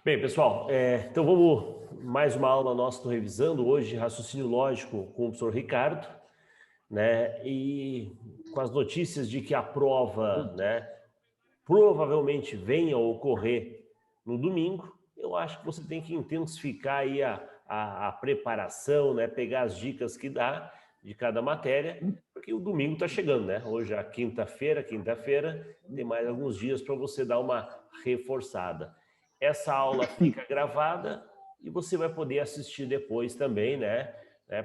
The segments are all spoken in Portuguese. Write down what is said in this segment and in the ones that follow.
Bem, pessoal, então vamos mais uma aula nossa do Revisando, hoje raciocínio lógico com o professor Ricardo, né? E com as notícias de que a prova, né, provavelmente venha a ocorrer no domingo, eu acho que você tem que intensificar aí a preparação, né? Pegar as dicas que dá de cada matéria, porque o domingo está chegando, né? Hoje é a quinta-feira, tem mais alguns dias para você dar uma reforçada. Essa aula fica gravada e você vai poder assistir depois também, né?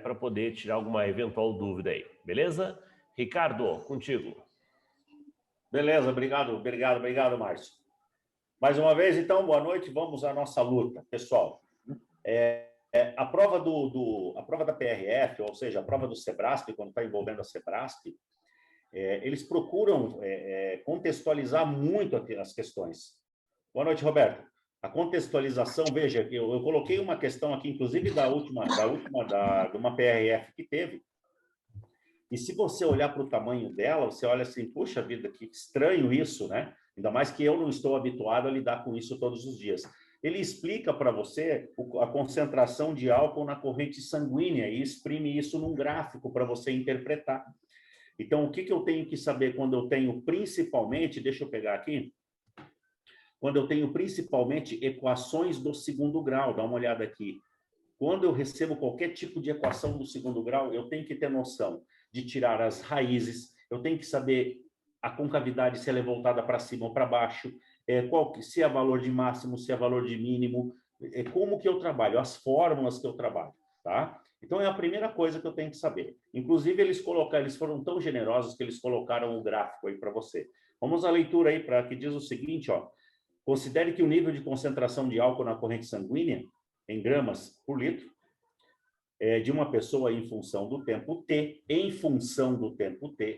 Para poder tirar alguma eventual dúvida aí, beleza? Ricardo, contigo. Beleza, obrigado, Márcio. Mais uma vez, então, boa noite, vamos à nossa luta, pessoal. A prova a prova da PRF, ou seja, a prova do Sebrasp, quando está envolvendo a Sebrasp, eles procuram contextualizar muito as questões. Boa noite, Roberto. A contextualização, veja, eu coloquei uma questão aqui, inclusive de uma PRF que teve, e se você olhar para o tamanho dela, você olha assim, puxa vida, que estranho isso, né? Ainda mais que eu não estou habituado a lidar com isso todos os dias. Ele explica para você a concentração de álcool na corrente sanguínea e exprime isso num gráfico para você interpretar. Então, o que eu tenho que saber quando eu tenho principalmente, deixa eu pegar aqui, quando eu tenho principalmente equações do segundo grau, dá uma olhada aqui. Quando eu recebo qualquer tipo de equação do segundo grau, eu tenho que ter noção de tirar as raízes, eu tenho que saber a concavidade, se ela é voltada para cima ou para baixo, se é valor de máximo, se é valor de mínimo, como que eu trabalho, as fórmulas que eu trabalho, tá? Então, é a primeira coisa que eu tenho que saber. Inclusive, eles foram tão generosos que eles colocaram o gráfico aí para você. Vamos à leitura aí, para que diz o seguinte, ó. Considere que o nível de concentração de álcool na corrente sanguínea, em gramas por litro, de uma pessoa em função do tempo t,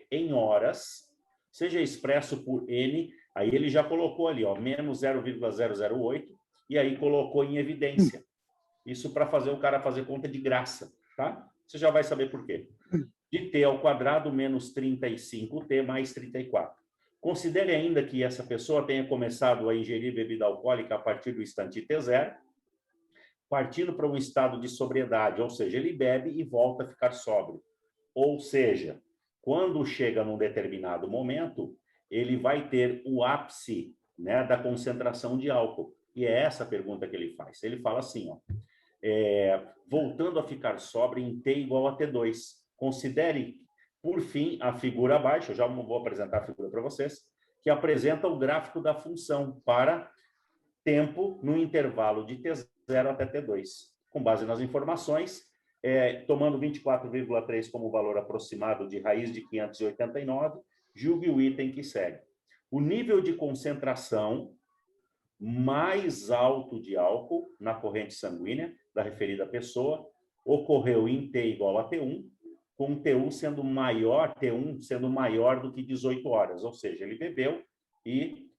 em horas, seja expresso por n, aí ele já colocou ali, ó, menos 0,008, e aí colocou em evidência. Isso para fazer o cara fazer conta de graça, tá? Você já vai saber por quê. De t ao quadrado menos 35t mais 34. Considere ainda que essa pessoa tenha começado a ingerir bebida alcoólica a partir do instante t0, partindo para um estado de sobriedade, ou seja, ele bebe e volta a ficar sóbrio. Ou seja, quando chega num determinado momento, ele vai ter o ápice, né, da concentração de álcool. E é essa a pergunta que ele faz. Ele fala assim, ó, voltando a ficar sóbrio em T igual a T2. Considere, por fim, a figura abaixo, eu já vou apresentar a figura para vocês, que apresenta o gráfico da função para tempo no intervalo de T0 até T2. Com base nas informações, tomando 24,3 como valor aproximado de raiz de 589, julgue o item que segue. O nível de concentração mais alto de álcool na corrente sanguínea da referida pessoa ocorreu em T igual a T1, com T1 sendo maior do que 18 horas, ou seja, ele bebeu e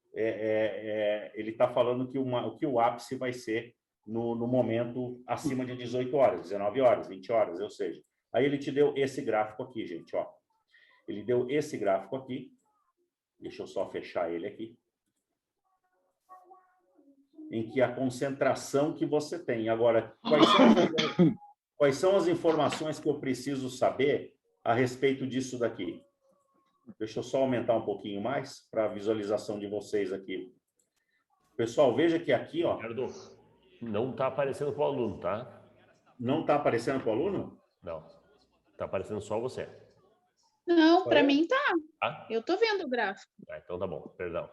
ele está falando que o ápice vai ser no momento acima de 18 horas, 19 horas, 20 horas, ou seja, aí ele te deu esse gráfico aqui, gente, ó. Ele deu esse gráfico aqui, deixa eu só fechar ele aqui, em que a concentração que você tem. Agora, quais são as informações que eu preciso saber a respeito disso daqui? Deixa eu só aumentar um pouquinho mais para a visualização de vocês aqui. Pessoal, veja que aqui, ó... Ricardo, não está aparecendo para o aluno, tá? Não está aparecendo para o aluno? Não. Está aparecendo só você. Não, para mim tá. Tá? Eu tô vendo o gráfico. Ah, então tá bom. Perdão.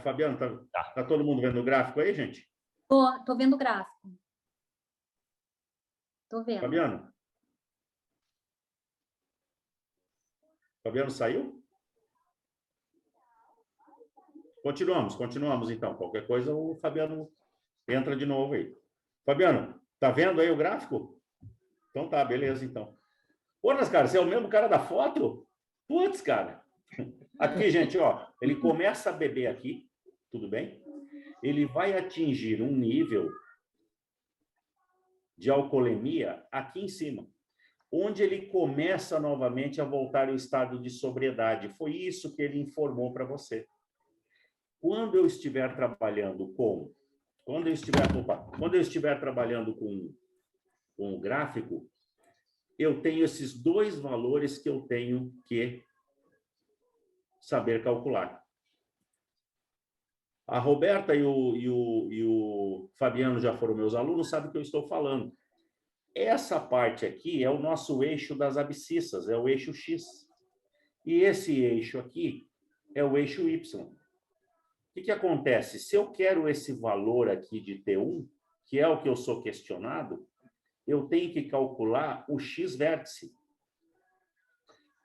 Fabiano, tá todo mundo vendo o gráfico aí, gente? Tô vendo o gráfico. Tô vendo. Fabiano saiu? Continuamos então. Qualquer coisa o Fabiano entra de novo aí. Fabiano, tá vendo aí o gráfico? Então tá, beleza então. Ô, cara, você é o mesmo cara da foto? Putz, cara. Aqui, gente, ó, ele começa a beber aqui, tudo bem? Ele vai atingir um nível de alcoolemia aqui em cima, onde ele começa novamente a voltar ao estado de sobriedade. Foi isso que ele informou para você. Quando eu estiver trabalhando com Quando eu estiver trabalhando com o gráfico, eu tenho esses dois valores que eu tenho que saber calcular. A Roberta e o Fabiano já foram meus alunos, sabem o que eu estou falando. Essa parte aqui é o nosso eixo das abscissas, é o eixo X. E esse eixo aqui é o eixo Y. O que acontece? Se eu quero esse valor aqui de T1, que é o que eu sou questionado, eu tenho que calcular o X vértice.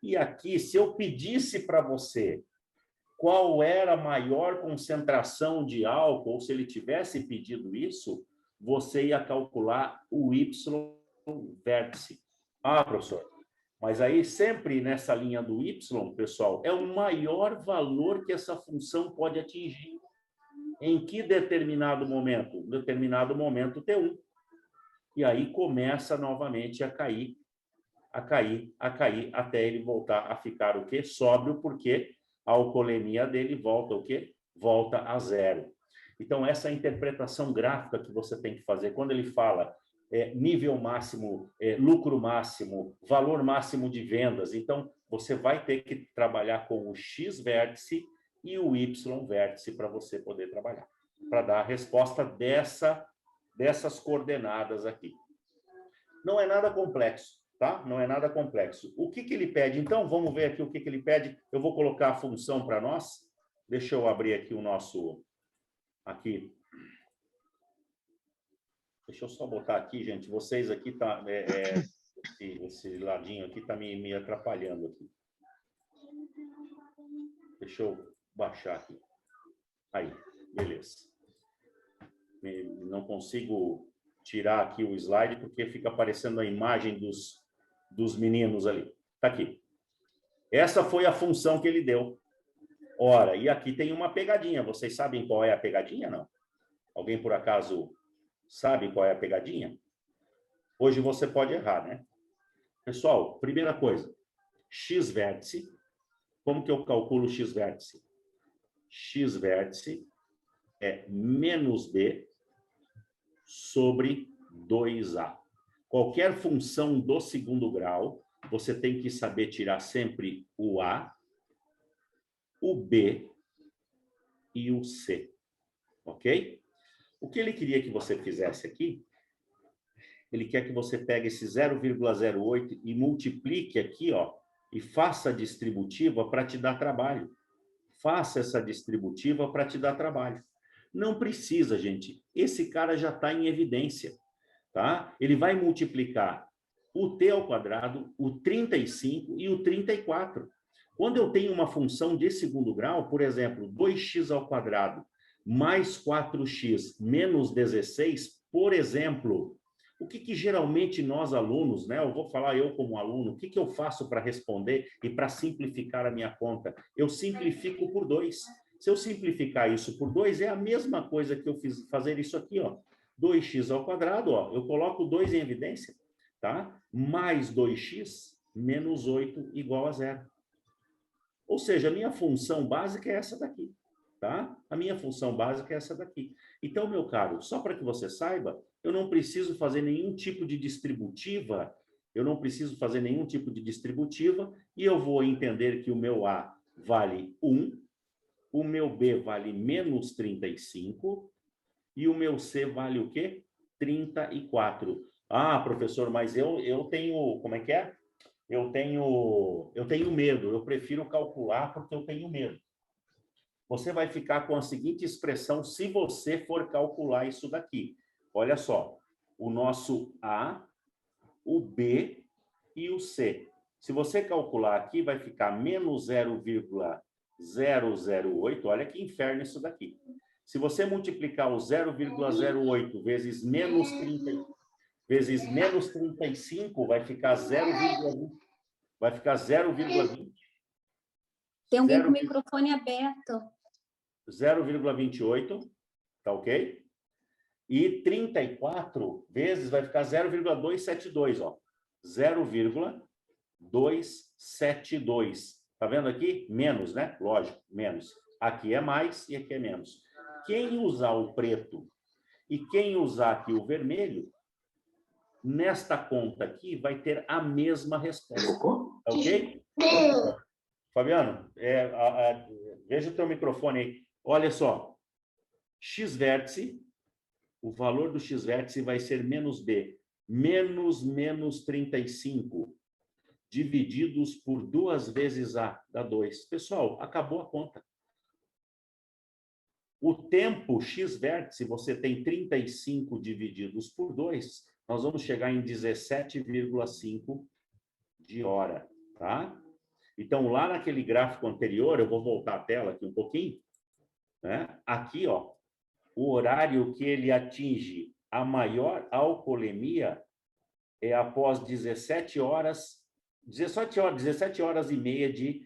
E aqui, se eu pedisse para você qual era a maior concentração de álcool, ou se ele tivesse pedido isso, você ia calcular o Y vértice. Ah, professor, mas aí sempre nessa linha do Y, pessoal, é o maior valor que essa função pode atingir. Em que determinado momento? Determinado momento T1. E aí começa novamente a cair, até ele voltar a ficar o quê? Sóbrio, porque a alcoolemia dele volta o quê? Volta a zero. Então, essa interpretação gráfica que você tem que fazer, quando ele fala nível máximo, lucro máximo, valor máximo de vendas, então, você vai ter que trabalhar com o X vértice e o Y vértice para você poder trabalhar, para dar a resposta dessas coordenadas aqui. Não é nada complexo, tá? Não é nada complexo. O que ele pede? Então, vamos ver aqui o que ele pede. Eu vou colocar a função para nós. Deixa eu abrir aqui o nosso... Aqui. Deixa eu só botar aqui, gente. Vocês aqui, tá, esse ladinho aqui está me atrapalhando aqui. Deixa eu baixar aqui. Aí, beleza. Não consigo tirar aqui o slide porque fica aparecendo a imagem dos meninos ali. Está aqui. Essa foi a função que ele deu. Ora, e aqui tem uma pegadinha. Vocês sabem qual é a pegadinha, não? Alguém, por acaso, sabe qual é a pegadinha? Hoje você pode errar, né? Pessoal, primeira coisa. X vértice. Como que eu calculo X vértice? X vértice é menos B sobre 2A. Qualquer função do segundo grau, você tem que saber tirar sempre o A, o B e o C. Ok? O que ele queria que você fizesse aqui, ele quer que você pegue esse 0,08 e multiplique aqui, ó, e faça a distributiva para te dar trabalho. Faça essa distributiva para te dar trabalho. Não precisa, gente. Esse cara já está em evidência, tá? Ele vai multiplicar o t ao quadrado, o 35 e o 34. Quando eu tenho uma função de segundo grau, por exemplo, 2x ao quadrado mais 4x menos 16, por exemplo, o que geralmente nós alunos, né? Eu vou falar eu como aluno, o que eu faço para responder e para simplificar a minha conta? Eu simplifico por 2. Se eu simplificar isso por 2, é a mesma coisa que eu fiz fazer isso aqui, ó. 2x ao quadrado, ó. Eu coloco 2 em evidência, tá? Mais 2x menos 8 igual a 0. Ou seja, a minha função básica é essa daqui, tá? A minha função básica é essa daqui. Então, meu caro, só para que você saiba, eu não preciso fazer nenhum tipo de distributiva, e eu vou entender que o meu A vale 1, o meu B vale menos 35 e o meu C vale o quê? 34. Ah, professor, mas eu tenho... Como é que é? Eu tenho medo. Eu prefiro calcular porque eu tenho medo. Você vai ficar com a seguinte expressão se você for calcular isso daqui. Olha só. O nosso A, o B e o C. Se você calcular aqui, vai ficar menos 0,008, olha que inferno isso daqui. Se você multiplicar o 0,08 vezes menos 30, vezes menos 35, vai ficar 0,20. Vai ficar 0,20. Tem alguém com o microfone aberto. 0,28, tá ok? E 34 vezes vai ficar 0,272, ó. 0,272. Tá vendo aqui? Menos, né? Lógico, menos. Aqui é mais e aqui é menos. Quem usar o preto E quem usar aqui o vermelho, nesta conta aqui, vai ter a mesma resposta. Ok? Fabiano, veja o teu microfone aí. Olha só. X vértice, o valor do X vértice vai ser menos B. Menos 35. Divididos por 2 vezes A, dá 2. Pessoal, acabou a conta. O tempo X vértice, você tem 35 divididos por 2, nós vamos chegar em 17,5 de hora, tá? Então, lá naquele gráfico anterior, eu vou voltar a tela aqui um pouquinho, né? Aqui, ó, o horário que ele atinge a maior alcoolemia é após 17 horas e meia de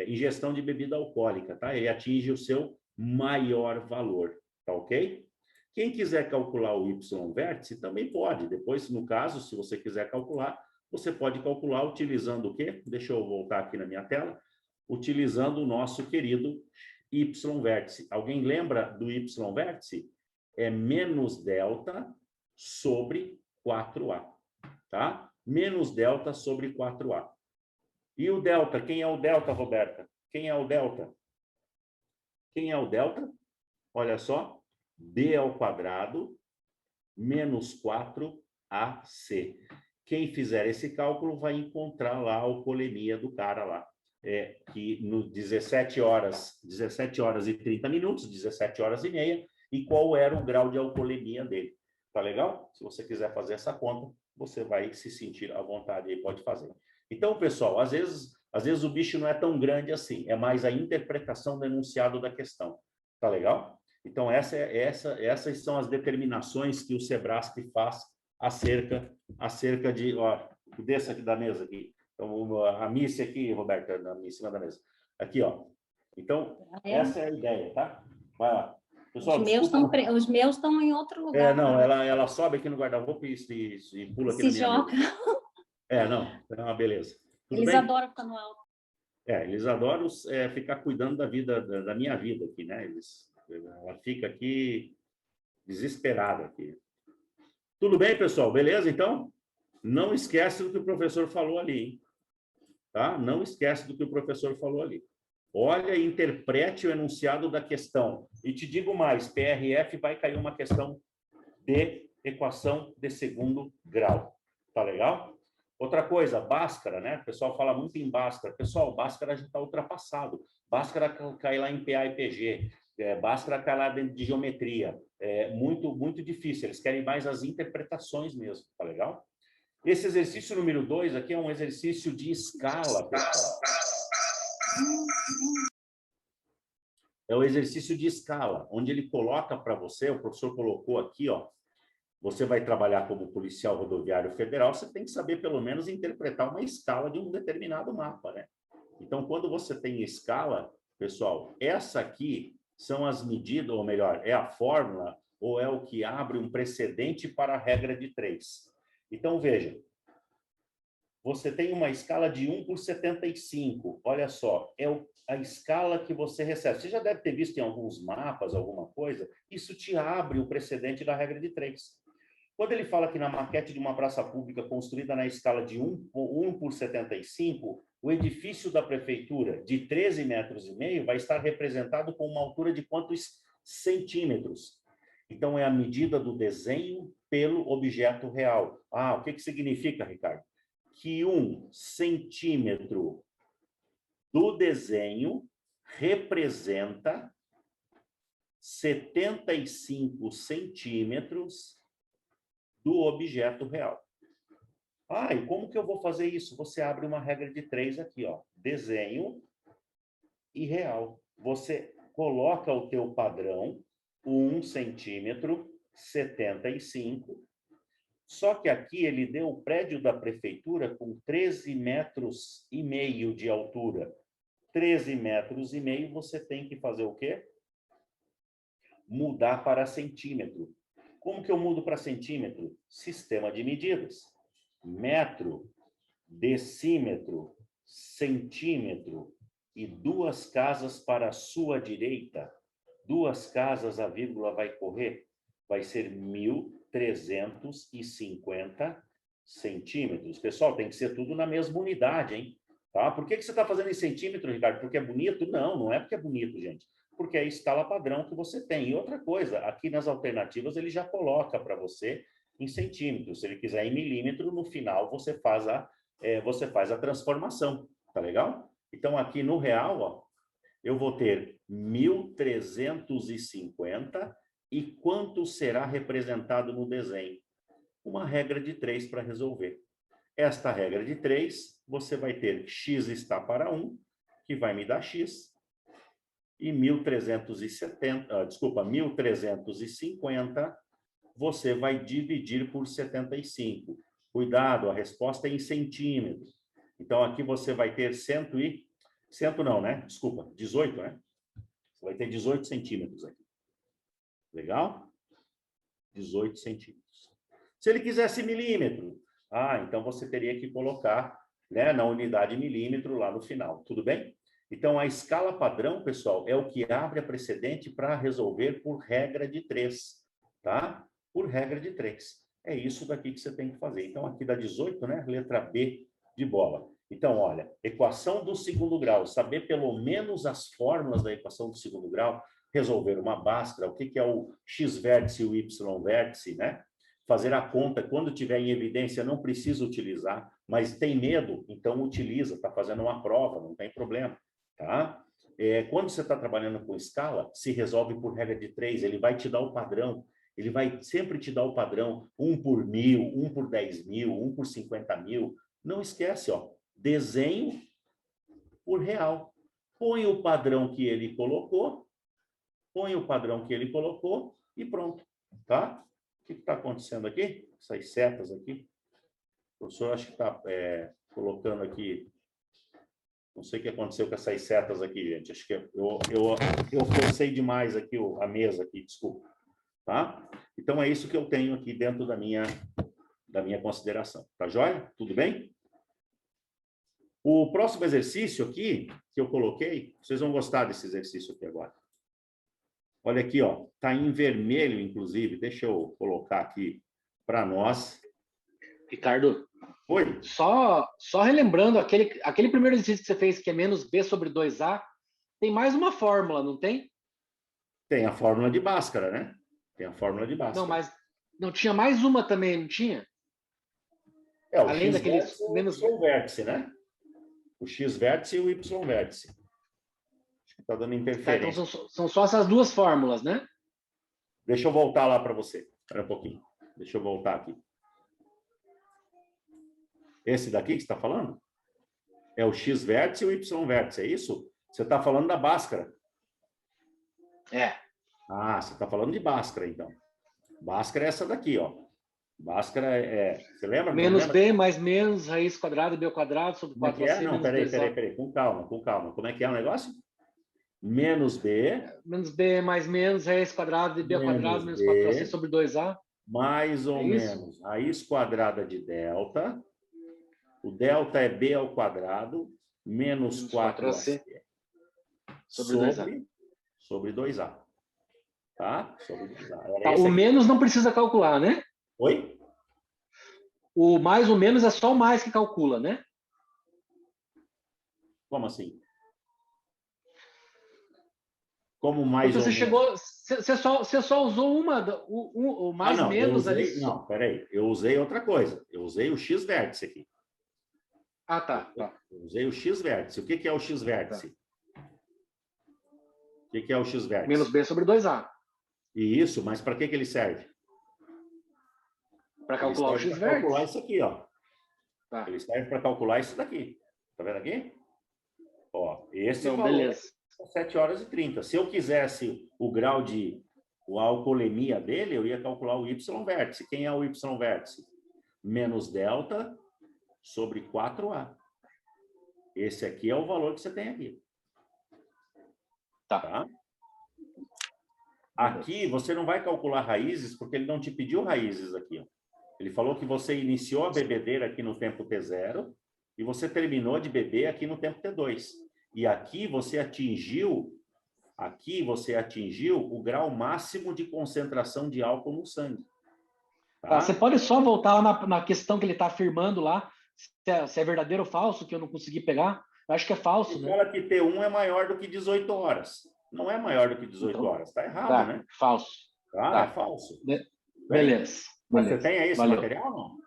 ingestão de bebida alcoólica, tá? Ele atinge o seu maior valor, tá ok? Quem quiser calcular o Y-vértice também pode. Depois, no caso, se você quiser calcular, você pode calcular utilizando o quê? Deixa eu voltar aqui na minha tela. Utilizando o nosso querido Y-vértice. Alguém lembra do Y-vértice? É menos delta sobre 4A, tá? Menos delta sobre 4A. E o delta? Quem é o delta, Roberta? Quem é o delta? Quem é o delta? Olha só. B ao quadrado menos 4AC. Quem fizer esse cálculo vai encontrar lá a alcoolemia do cara lá. Que no 17 horas e 30 minutos, 17 horas e meia, e qual era o grau de alcoolemia dele. Tá legal? Se você quiser fazer essa conta, você vai se sentir à vontade e pode fazer. Então, pessoal, às vezes o bicho não é tão grande assim, é mais a interpretação do enunciado da questão. Tá legal? Então, essas são as determinações que o Sebrasp faz acerca de... Ó, desça aqui da mesa aqui. Então, a Missy aqui, Roberta, em cima da mesa. Aqui, ó. Então, essa é a ideia, tá? Vai lá. Pessoal, os meus estão em outro lugar. Não, ela sobe aqui no guarda-roupa e pula aqui na minha joga. mesa. Não, é uma beleza. Tudo Eles bem? adoram ficar no alto. Eles adoram ficar cuidando da minha vida aqui, né? Ela fica aqui desesperada aqui. Tudo bem, pessoal? Beleza, então? Não esquece do que o professor falou ali, hein? Tá? Não esquece do que o professor falou ali. Olha e interprete o enunciado da questão. E te digo mais, PRF vai cair uma questão de equação de segundo grau. Tá legal? Outra coisa, Bhaskara, né? O pessoal fala muito em Bhaskara. Pessoal, Bhaskara já está ultrapassado. Bhaskara cai lá em PA e PG. Bhaskara cai lá dentro de geometria. É muito difícil. Eles querem mais as interpretações mesmo. Tá legal? Esse exercício número 2 aqui é um exercício de escala, pessoal. É o exercício de escala, onde ele coloca para você, o professor colocou aqui, ó, você vai trabalhar como policial rodoviário federal, você tem que saber pelo menos interpretar uma escala de um determinado mapa, né? Então, quando você tem escala, pessoal, essa aqui são as medidas, ou melhor, é a fórmula, ou é o que abre um precedente para a regra de 3. Então, veja, você tem uma escala de 1 por 75. Olha só, é a escala que você recebe. Você já deve ter visto em alguns mapas, alguma coisa. Isso te abre o precedente da regra de 3. Quando ele fala que na maquete de uma praça pública construída na escala de 1 por 75, o edifício da prefeitura de 13,5 metros vai estar representado com uma altura de quantos centímetros? Então, é a medida do desenho pelo objeto real. O que significa, Ricardo? Que 1 centímetro do desenho representa 75 centímetros do objeto real. E como que eu vou fazer isso? Você abre uma regra de 3 aqui, ó. Desenho e real. Você coloca o teu padrão, 1 centímetro, 75. Só que aqui ele deu o prédio da prefeitura com 13,5 metros de altura. 13,5 metros, você tem que fazer o quê? Mudar para centímetro. Como que eu mudo para centímetro? Sistema de medidas. Metro, decímetro, centímetro e 2 casas para a sua direita. duas casas, a vírgula vai correr, vai ser 1.350 centímetros. Pessoal, tem que ser tudo na mesma unidade, hein? Tá? Por que você está fazendo em centímetro, Ricardo? Porque é bonito? Não, não é porque é bonito, gente. Porque é a escala padrão que você tem. E outra coisa, aqui nas alternativas ele já coloca para você em centímetros. Se ele quiser em milímetro, no final você faz a transformação. Tá legal? Então, aqui no real, ó, eu vou ter 1.350 e quanto será representado no desenho? Uma regra de 3 para resolver. Esta regra de 3, você vai ter x está para 1, que vai me dar x, e 1.350, você vai dividir por 75. Cuidado, a resposta é em centímetros. Então, aqui você vai ter 18, né? Você vai ter 18 centímetros aqui. Legal? 18 centímetros. Se ele quisesse milímetro, então você teria que colocar, né, na unidade milímetro lá no final. Tudo bem? Então, a escala padrão, pessoal, é o que abre a precedente para resolver por regra de 3, tá? Por regra de 3. É isso daqui que você tem que fazer. Então, aqui dá 18, né? Letra B de bola. Então, olha, equação do segundo grau, saber pelo menos as fórmulas da equação do segundo grau, resolver uma Bhaskara, o que é o x-vértice e o y-vértice, né? Fazer a conta, quando tiver em evidência, não precisa utilizar, mas tem medo, então utiliza, está fazendo uma prova, não tem problema, tá? Quando você está trabalhando com escala, se resolve por regra de 3, ele vai te dar o padrão, ele vai sempre te dar o padrão, 1 por 1.000, 1 por 10.000, 1 por 50.000, não esquece, ó, desenho por real. Põe o padrão que ele colocou, e pronto, tá? O que está acontecendo aqui? Essas setas aqui. O professor acho que está colocando aqui. Não sei o que aconteceu com essas setas aqui, gente. Acho que eu forcei demais aqui a mesa aqui, desculpa. Tá? Então é isso que eu tenho aqui dentro da minha consideração. Tá joia? Tudo bem? O próximo exercício aqui que eu coloquei, vocês vão gostar desse exercício aqui agora. Olha aqui, ó, tá em vermelho, inclusive. Deixa eu colocar aqui para nós. Ricardo, oi. Só relembrando, aquele primeiro exercício que você fez, que é menos B sobre 2A, tem mais uma fórmula, não tem? Tem a fórmula de Bhaskara, né? Tem a fórmula de Bhaskara. Não, mas não tinha mais uma também, não tinha? O além daqueles menos o y-vértice, né? O x-vértice e o y-vértice. Está dando interferência. Tá, então são só essas duas fórmulas, né? Deixa eu voltar lá para você. Espera um pouquinho. Deixa eu voltar aqui. Esse daqui que você está falando? É o x-vértice e o y-vértice, é isso? Você está falando da Bhaskara. É. Você está falando de Bhaskara, então. Bhaskara é essa daqui, ó. Bhaskara você lembra? Menos B mais menos raiz quadrada B ao quadrado sobre 4AC. Não, peraí. Com calma. Como é que é o negócio? Menos B. Menos B mais menos raiz quadrada de B ao quadrado menos 4AC sobre 2A. Mais ou menos raiz quadrada de delta. O delta é B ao quadrado menos 4AC sobre 2A. Tá? Sobre 2A. Tá, o menos não precisa calcular, né? Oi? O mais ou menos é só o mais que calcula, né? Como assim? Como mais ou menos? Você só usou o mais não, menos ali. Não, peraí. Eu usei outra coisa. Eu usei o x-vértice aqui. Tá. Eu usei o x-vértice. O que é o x-vértice? O que é o x-vértice? Menos B sobre 2A. Isso, mas para que ele serve? Para calcular o x-vértice. Para calcular isso aqui, ó. Tá. Ele serve para calcular isso daqui. Tá vendo aqui? Ó, esse valor beleza. é 7 horas e 30. Se eu quisesse o grau de alcoolemia dele, eu ia calcular o y-vértice. Quem é o y-vértice? Menos delta sobre 4A. Esse aqui é o valor que você tem aqui. Tá? Aqui você não vai calcular raízes, porque ele não te pediu raízes aqui, ó. Ele falou que você iniciou a bebedeira aqui no tempo T0 e você terminou de beber aqui no tempo T2. E aqui você atingiu Aqui você atingiu o grau máximo de concentração de álcool no sangue. Tá, você pode só voltar lá na questão que ele está afirmando lá, se é verdadeiro ou falso, que eu não consegui pegar. Eu acho que é falso, Ele né? fala que T1 é maior do que 18 horas. Não é maior do que 18 Então, horas. Está errado, tá, né? falso. Tá, Tá. é falso. Beleza. Você beleza. tem aí esse Valeu. material ou não?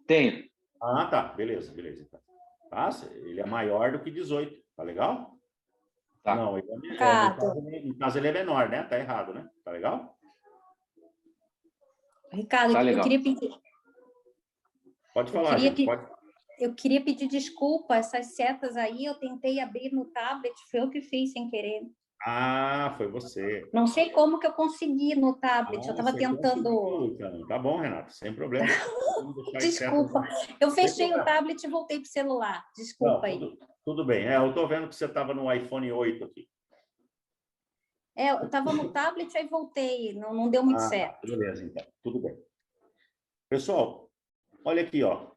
Tenho. Ah, tá. Beleza, beleza. Então. Tá? Ele é maior do que 18. Tá legal? Tá. Não, no caso ele é menor, né? Tá errado, né? Tá legal? Ricardo, Tá eu legal. queria pedir, Pode falar, gente. Pode. eu queria pedir desculpa, essas setas aí eu tentei abrir no tablet, foi eu que fiz sem querer. Ah, foi você. Não sei como que eu consegui no tablet, eu estava Você tentando... conseguiu, então. Tá bom, Renato, sem problema. Desculpa, eu fechei o tablet e voltei para o celular. Desculpa aí. Tudo bem. Eu estou vendo que você estava no iPhone 8 aqui. Eu estava no tablet, aí voltei, não deu muito certo. Tá, beleza, então. Tudo bem. Pessoal, olha aqui, ó.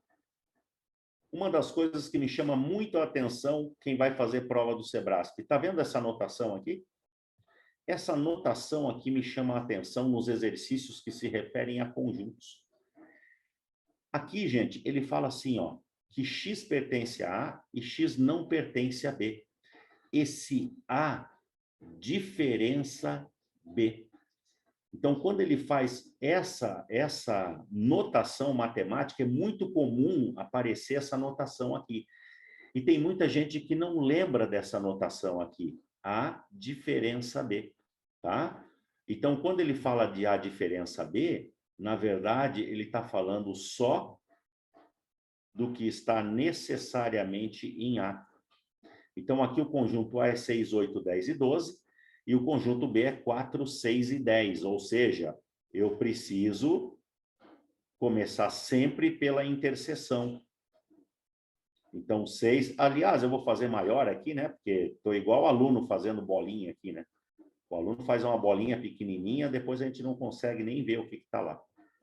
Uma das coisas que me chama muito a atenção quem vai fazer prova do Sebrasp. Está vendo essa anotação aqui? Essa anotação aqui me chama a atenção nos exercícios que se referem a conjuntos. Aqui, gente, ele fala assim, ó, que X pertence a A e X não pertence a B. Esse A diferença B. Então, quando ele faz essa notação matemática, é muito comum aparecer essa notação aqui. E tem muita gente que não lembra dessa notação aqui. A diferença B, tá? Então, quando ele fala de A diferença B, na verdade, ele está falando só do que está necessariamente em A. Então, aqui o conjunto A é 6, 8, 10 e 12, e o conjunto B é 4, 6 e 10, ou seja, eu preciso começar sempre pela interseção. Então, 6... Aliás, eu vou fazer maior aqui, né? Porque estou igual aluno fazendo bolinha aqui, né? O aluno faz uma bolinha pequenininha, depois a gente não consegue nem ver o que está lá.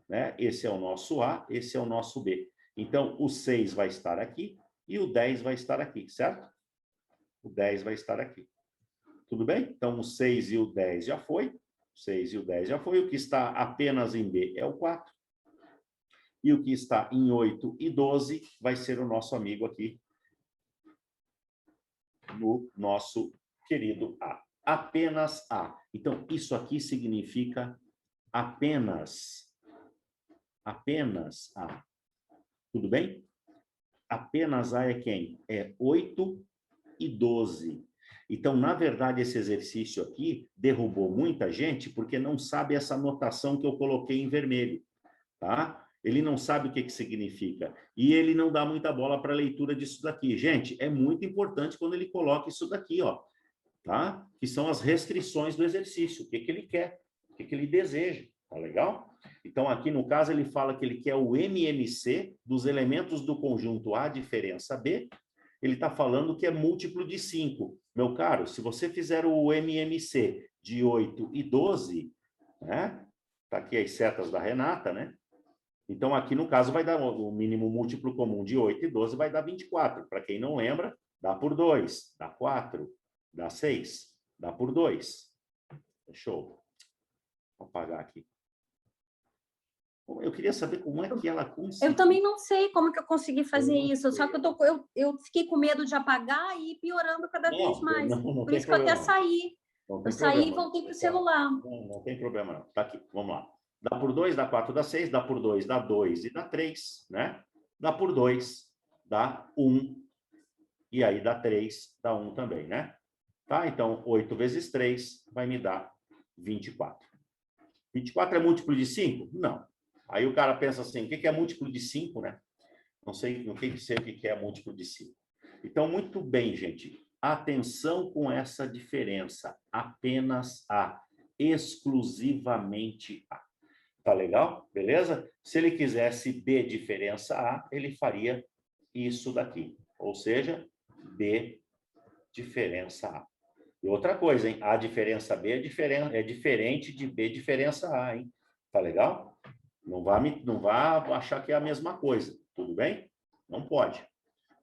Né? Esse é o nosso A, esse é o nosso B. Então, o 6 vai estar aqui e o 10 vai estar aqui, certo? O 10 vai estar aqui. Tudo bem? Então, o 6 e o 10 já foi. O 6 e o 10 já foi. O que está apenas em B é o 4. E o que está em 8 e 12 vai ser o nosso amigo aqui, no nosso querido A. Apenas A. Então, isso aqui significa apenas. Apenas A. Tudo bem? Apenas A é quem? É 8 e 12. Então, na verdade, esse exercício aqui derrubou muita gente porque não sabe essa notação que eu coloquei em vermelho, tá? Ele não sabe o que significa. E ele não dá muita bola para a leitura disso daqui. Gente, é muito importante quando ele coloca isso daqui, ó, tá? Que são as restrições do exercício. O que ele quer, o que ele deseja, tá legal? Então, aqui no caso, ele fala que ele quer o MMC dos elementos do conjunto A diferença B. Ele está falando que é múltiplo de 5. Meu caro, se você fizer o MMC de 8 e 12, né? Tá aqui as setas da Renata, né? Então, aqui no caso, vai dar o mínimo múltiplo comum de 8 e 12, vai dar 24. Para quem não lembra, dá por 2, dá 4, dá 6, dá por 2. Fechou? Vou apagar aqui. Eu queria saber como é que ela conseguiu. Eu também não sei como que eu consegui fazer isso, só que eu fiquei com medo de apagar e ir piorando cada vez mais. Não Por isso que eu até saí. Eu saí e voltei para o celular. Não tem problema, não. Tá aqui, vamos lá. Dá por 2, dá 4, dá 6, dá por 2, dá 2 e dá 3, né? Dá por 2, dá 1. E aí dá 3, dá 1 também, né? Tá? Então, 8 vezes 3 vai me dar 24. 24 é múltiplo de 5? Não. Aí o cara pensa assim, o que é múltiplo de 5, né? Não sei o que é múltiplo de 5. Então, muito bem, gente. Atenção com essa diferença. Apenas A. Exclusivamente A. Tá legal? Beleza? Se ele quisesse B diferença A, ele faria isso daqui. Ou seja, B diferença A. E outra coisa, hein? A diferença B é diferente de B diferença A, hein? Tá legal? Não vá achar que é a mesma coisa, tudo bem? Não pode,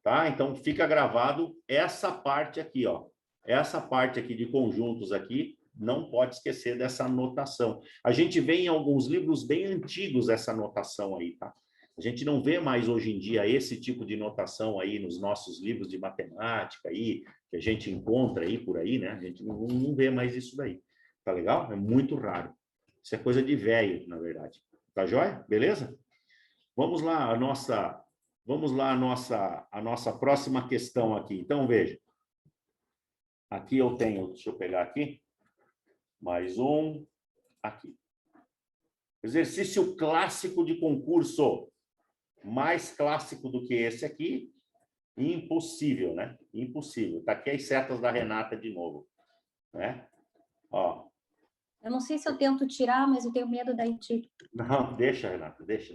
tá? Então, fica gravado essa parte aqui, ó. essa parte aqui de conjuntos aqui, não pode esquecer dessa anotação. A gente vê em alguns livros bem antigos essa anotação aí, tá? A gente não vê mais hoje em dia esse tipo de notação aí nos nossos livros de matemática aí, que a gente encontra aí por aí, né? A gente não vê mais isso daí. Tá legal? É muito raro. Isso é coisa de velho, na verdade. Tá joia? Beleza? Vamos lá, a nossa próxima questão aqui. Então, veja. Aqui eu tenho, deixa eu pegar aqui, mais um, aqui. Exercício clássico de concurso. Mais clássico do que esse aqui, impossível, né? Impossível. Tá aqui as setas da Renata de novo, né? Ó. Eu não sei se eu tento tirar, mas eu tenho medo da IT. Não, deixa, Renata, deixa.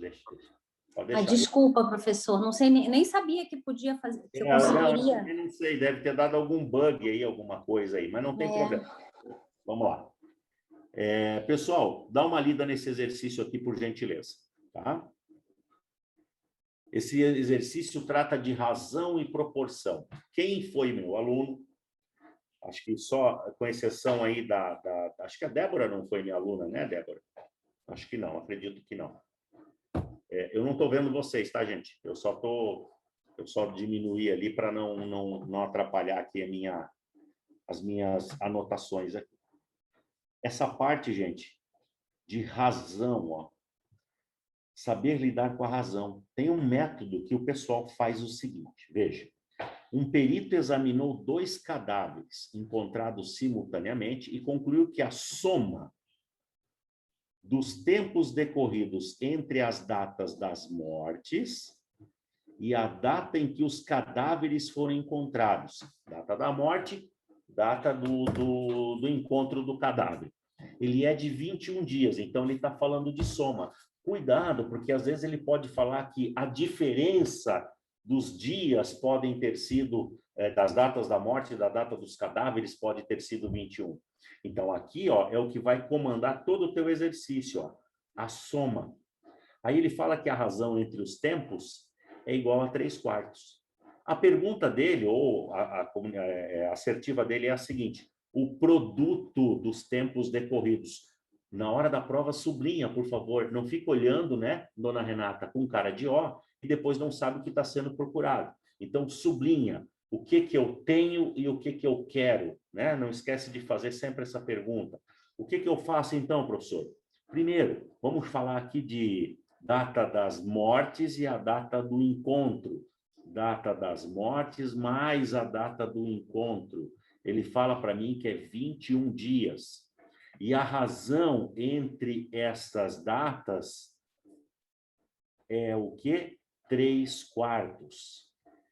Pode deixar. Desculpa, professor, não sei, nem sabia que podia fazer, que eu conseguiria. Eu não sei, deve ter dado algum bug aí, alguma coisa aí, mas não tem problema. Vamos lá. Pessoal, dá uma lida nesse exercício aqui, por gentileza, tá? Esse exercício trata de razão e proporção. Quem foi meu aluno? Acho que só, com exceção aí acho que a Débora não foi minha aluna, né, Débora? Acho que não, acredito que não. Eu não estou vendo vocês, tá, gente? Eu só diminuí ali para não atrapalhar aqui as minhas anotações aqui. Essa parte, gente, de razão, ó. Saber lidar com a razão. Tem um método que o pessoal faz o seguinte, veja. Um perito examinou 2 cadáveres encontrados simultaneamente e concluiu que a soma dos tempos decorridos entre as datas das mortes e a data em que os cadáveres foram encontrados. Data da morte, data do encontro do cadáver. Ele é de 21 dias, então ele está falando de soma. Cuidado, porque às vezes ele pode falar que a diferença dos dias podem ter sido, das datas da morte e da data dos cadáveres, pode ter sido 21. Então, aqui, ó, é o que vai comandar todo o teu exercício, ó, a soma. Aí ele fala que a razão entre os tempos é igual a 3/4. A pergunta dele, ou a assertiva dele é a seguinte: o produto dos tempos decorridos. Na hora da prova, sublinha, por favor. Não fica olhando, né, dona Renata, com cara de ó, e depois não sabe o que está sendo procurado. Então, sublinha o que eu tenho e o que eu quero, né? Não esquece de fazer sempre essa pergunta. O que eu faço, então, professor? Primeiro, vamos falar aqui de data das mortes e a data do encontro. Data das mortes mais a data do encontro. Ele fala para mim que é 21 dias. E a razão entre estas datas é o quê? 3/4.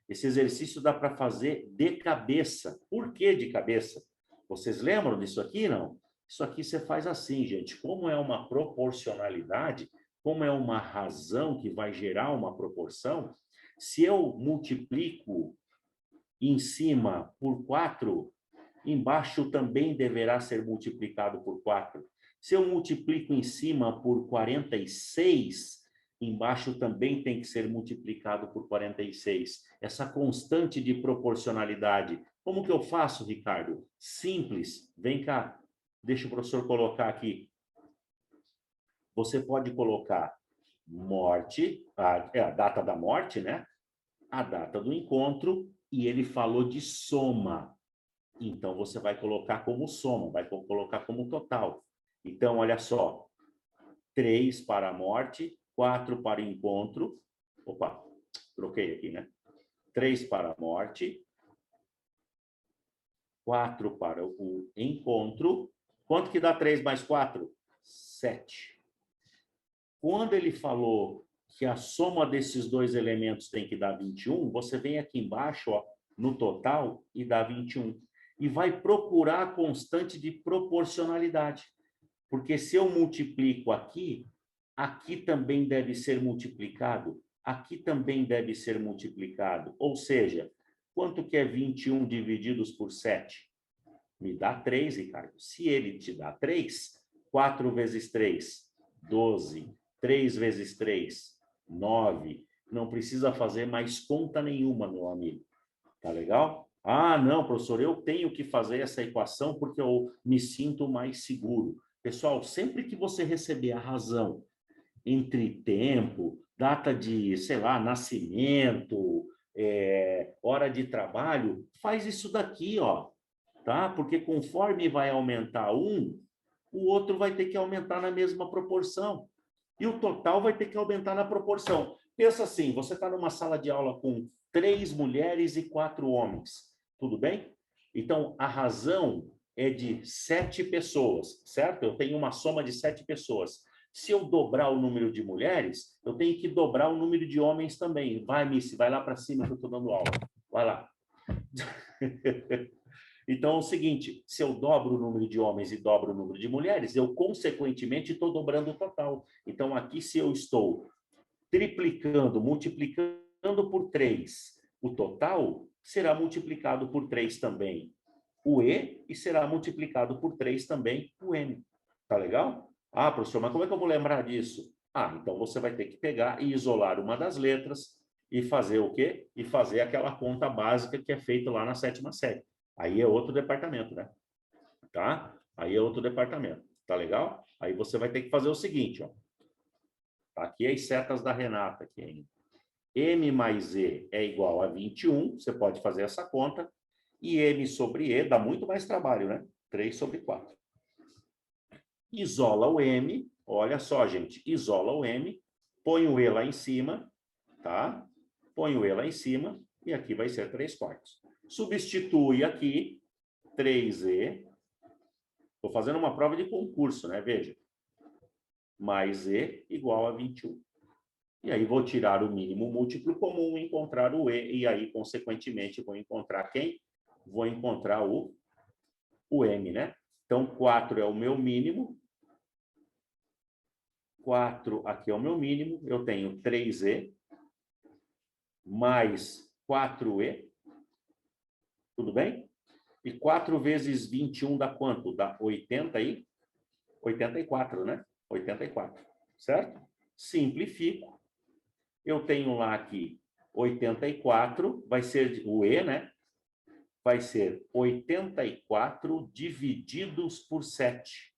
Esse exercício dá para fazer de cabeça. Por que de cabeça? Vocês lembram disso aqui, não? Isso aqui você faz assim, gente. Como é uma proporcionalidade, como é uma razão que vai gerar uma proporção, se eu multiplico em cima por 4, embaixo também deverá ser multiplicado por 4. Se eu multiplico em cima por 46, embaixo também tem que ser multiplicado por 46. Essa constante de proporcionalidade. Como que eu faço, Ricardo? Simples. Vem cá. Deixa o professor colocar aqui. Você pode colocar morte, a data da morte, né? A data do encontro, e ele falou de soma. Então, você vai colocar como soma, vai colocar como total. Então, olha só. 3 para a morte, 4 para o encontro. Opa, troquei aqui, né? 3 para a morte, 4 para o encontro. Quanto que dá 3 mais 4? 7. Quando ele falou que a soma desses 2 elementos tem que dar 21, você vem aqui embaixo, ó, no total, e dá 21. E vai procurar a constante de proporcionalidade. Porque se eu multiplico aqui, aqui também deve ser multiplicado, aqui também deve ser multiplicado. Ou seja, quanto que é 21 divididos por 7? Me dá 3, Ricardo. Se ele te dá 3, 4 vezes 3, 12. 3 vezes 3, 9. Não precisa fazer mais conta nenhuma, meu amigo. Tá legal? Ah, não, professor, eu tenho que fazer essa equação porque eu me sinto mais seguro. Pessoal, sempre que você receber a razão entre tempo, data de, sei lá, nascimento, hora de trabalho, faz isso daqui, ó, tá? Porque conforme vai aumentar um, o outro vai ter que aumentar na mesma proporção. E o total vai ter que aumentar na proporção. Pensa assim, você está numa sala de aula com 3 mulheres e 4 homens, tudo bem? Então, a razão é de 7 pessoas, certo? Eu tenho uma soma de 7 pessoas. Se eu dobrar o número de mulheres, eu tenho que dobrar o número de homens também. Vai, Missy, vai lá para cima que eu estou dando aula. Vai lá. Então, é o seguinte, se eu dobro o número de homens e dobro o número de mulheres, eu, consequentemente, estou dobrando o total. Então, aqui, se eu estou triplicando, multiplicando por 3, o total será multiplicado por 3 também o E e será multiplicado por 3 também o M. Tá legal? Ah, professor, mas como é que eu vou lembrar disso? Ah, então você vai ter que pegar e isolar uma das letras e fazer o quê? E fazer aquela conta básica que é feita lá na 7ª série. Aí é outro departamento, né? Tá? Aí é outro departamento. Tá legal? Aí você vai ter que fazer o seguinte, ó. Aqui as setas da Renata. Aqui ainda. M mais E é igual a 21. Você pode fazer essa conta. E M sobre E dá muito mais trabalho, né? 3 sobre 4. Isola o M. Olha só, gente. Isola o M. Põe o E lá em cima. Tá? Põe o E lá em cima. E aqui vai ser 3/4. Substitui aqui 3E. Estou fazendo uma prova de concurso, né? Veja. Mais E igual a 21. E aí vou tirar o mínimo múltiplo comum, encontrar o E, e aí, consequentemente, vou encontrar quem? Vou encontrar o M, né? Então, 4 é o meu mínimo. 4 aqui é o meu mínimo. Eu tenho 3E mais 4E. Tudo bem? E 4 vezes 21 dá quanto? Dá 84, né? 84, certo? Simplifico. Eu tenho lá aqui 84, vai ser o E, né? Vai ser 84 divididos por 7.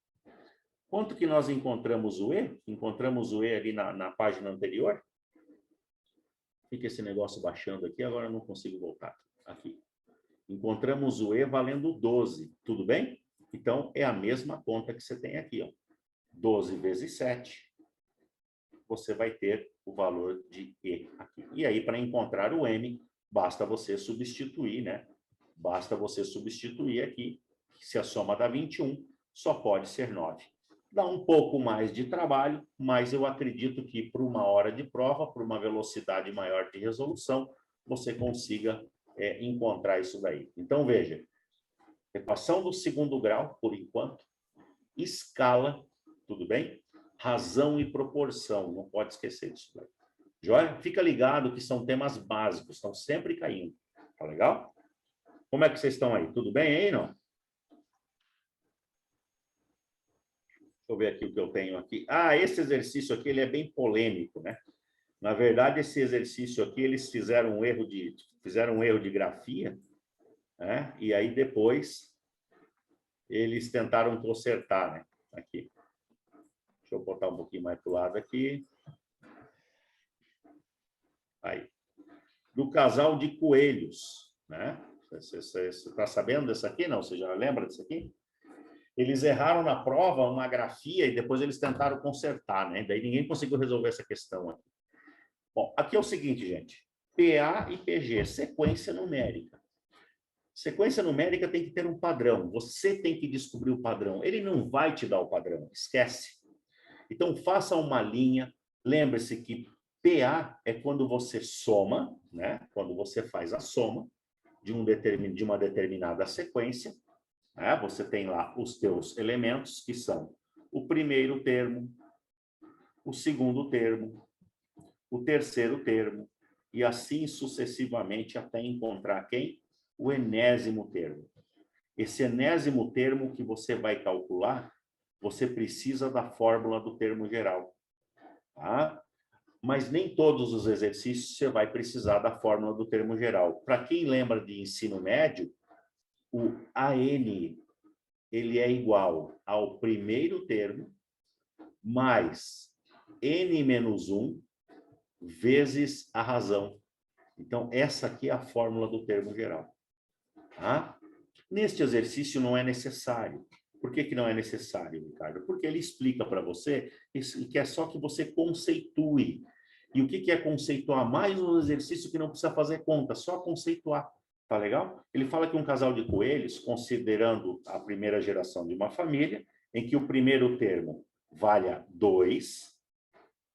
Quanto que nós encontramos o E? Encontramos o E ali na página anterior. Fica esse negócio baixando aqui, agora eu não consigo voltar. Aqui. Encontramos o E valendo 12, tudo bem? Então, é a mesma conta que você tem aqui, ó. 12 vezes 7, você vai ter o valor de E aqui. E aí, para encontrar o M, basta você substituir, né? Basta você substituir aqui, se a soma dá 21, só pode ser 9. Dá um pouco mais de trabalho, mas eu acredito que por uma hora de prova, por uma velocidade maior de resolução, você consiga encontrar isso daí. Então, veja, equação do segundo grau, por enquanto, escala, tudo bem? Razão e proporção, não pode esquecer disso daí. Joia? Fica ligado que são temas básicos, estão sempre caindo. Tá legal? Como é que vocês estão aí? Tudo bem aí, não? Deixa eu ver aqui o que eu tenho aqui. Ah, esse exercício aqui, ele é bem polêmico, né? Na verdade, esse exercício aqui, eles fizeram um erro de grafia, né? E aí depois eles tentaram consertar, né? Aqui. Deixa eu botar um pouquinho mais para o lado aqui. Aí. Do casal de coelhos, né? Você está sabendo dessa aqui? Não? Você já lembra disso aqui? Eles erraram na prova uma grafia e depois eles tentaram consertar, né? Daí ninguém conseguiu resolver essa questão aqui. Bom, aqui é o seguinte, gente. PA e PG, sequência numérica. Sequência numérica tem que ter um padrão. Você tem que descobrir o padrão. Ele não vai te dar o padrão, esquece. Então, faça uma linha. Lembre-se que PA é quando você soma, né? Quando você faz a soma de uma determinada sequência. Né? Você tem lá os teus elementos, que são o primeiro termo, o segundo termo, o terceiro termo, e assim sucessivamente até encontrar quem? O enésimo termo. Esse enésimo termo que você vai calcular, você precisa da fórmula do termo geral. Tá? mas nem todos os exercícios você vai precisar da fórmula do termo geral. Para quem lembra de ensino médio, o AN ele é igual ao primeiro termo mais N menos 1 vezes a razão. Então, essa aqui é a fórmula do termo geral. Tá? Neste exercício não é necessário. Por que não é necessário, Ricardo? Porque ele explica para você que é só que você conceitue. E o que é conceituar? Mais um exercício que não precisa fazer conta, só conceituar. Tá legal? Ele fala que um casal de coelhos, considerando a primeira geração de uma família, em que o primeiro termo valha 2,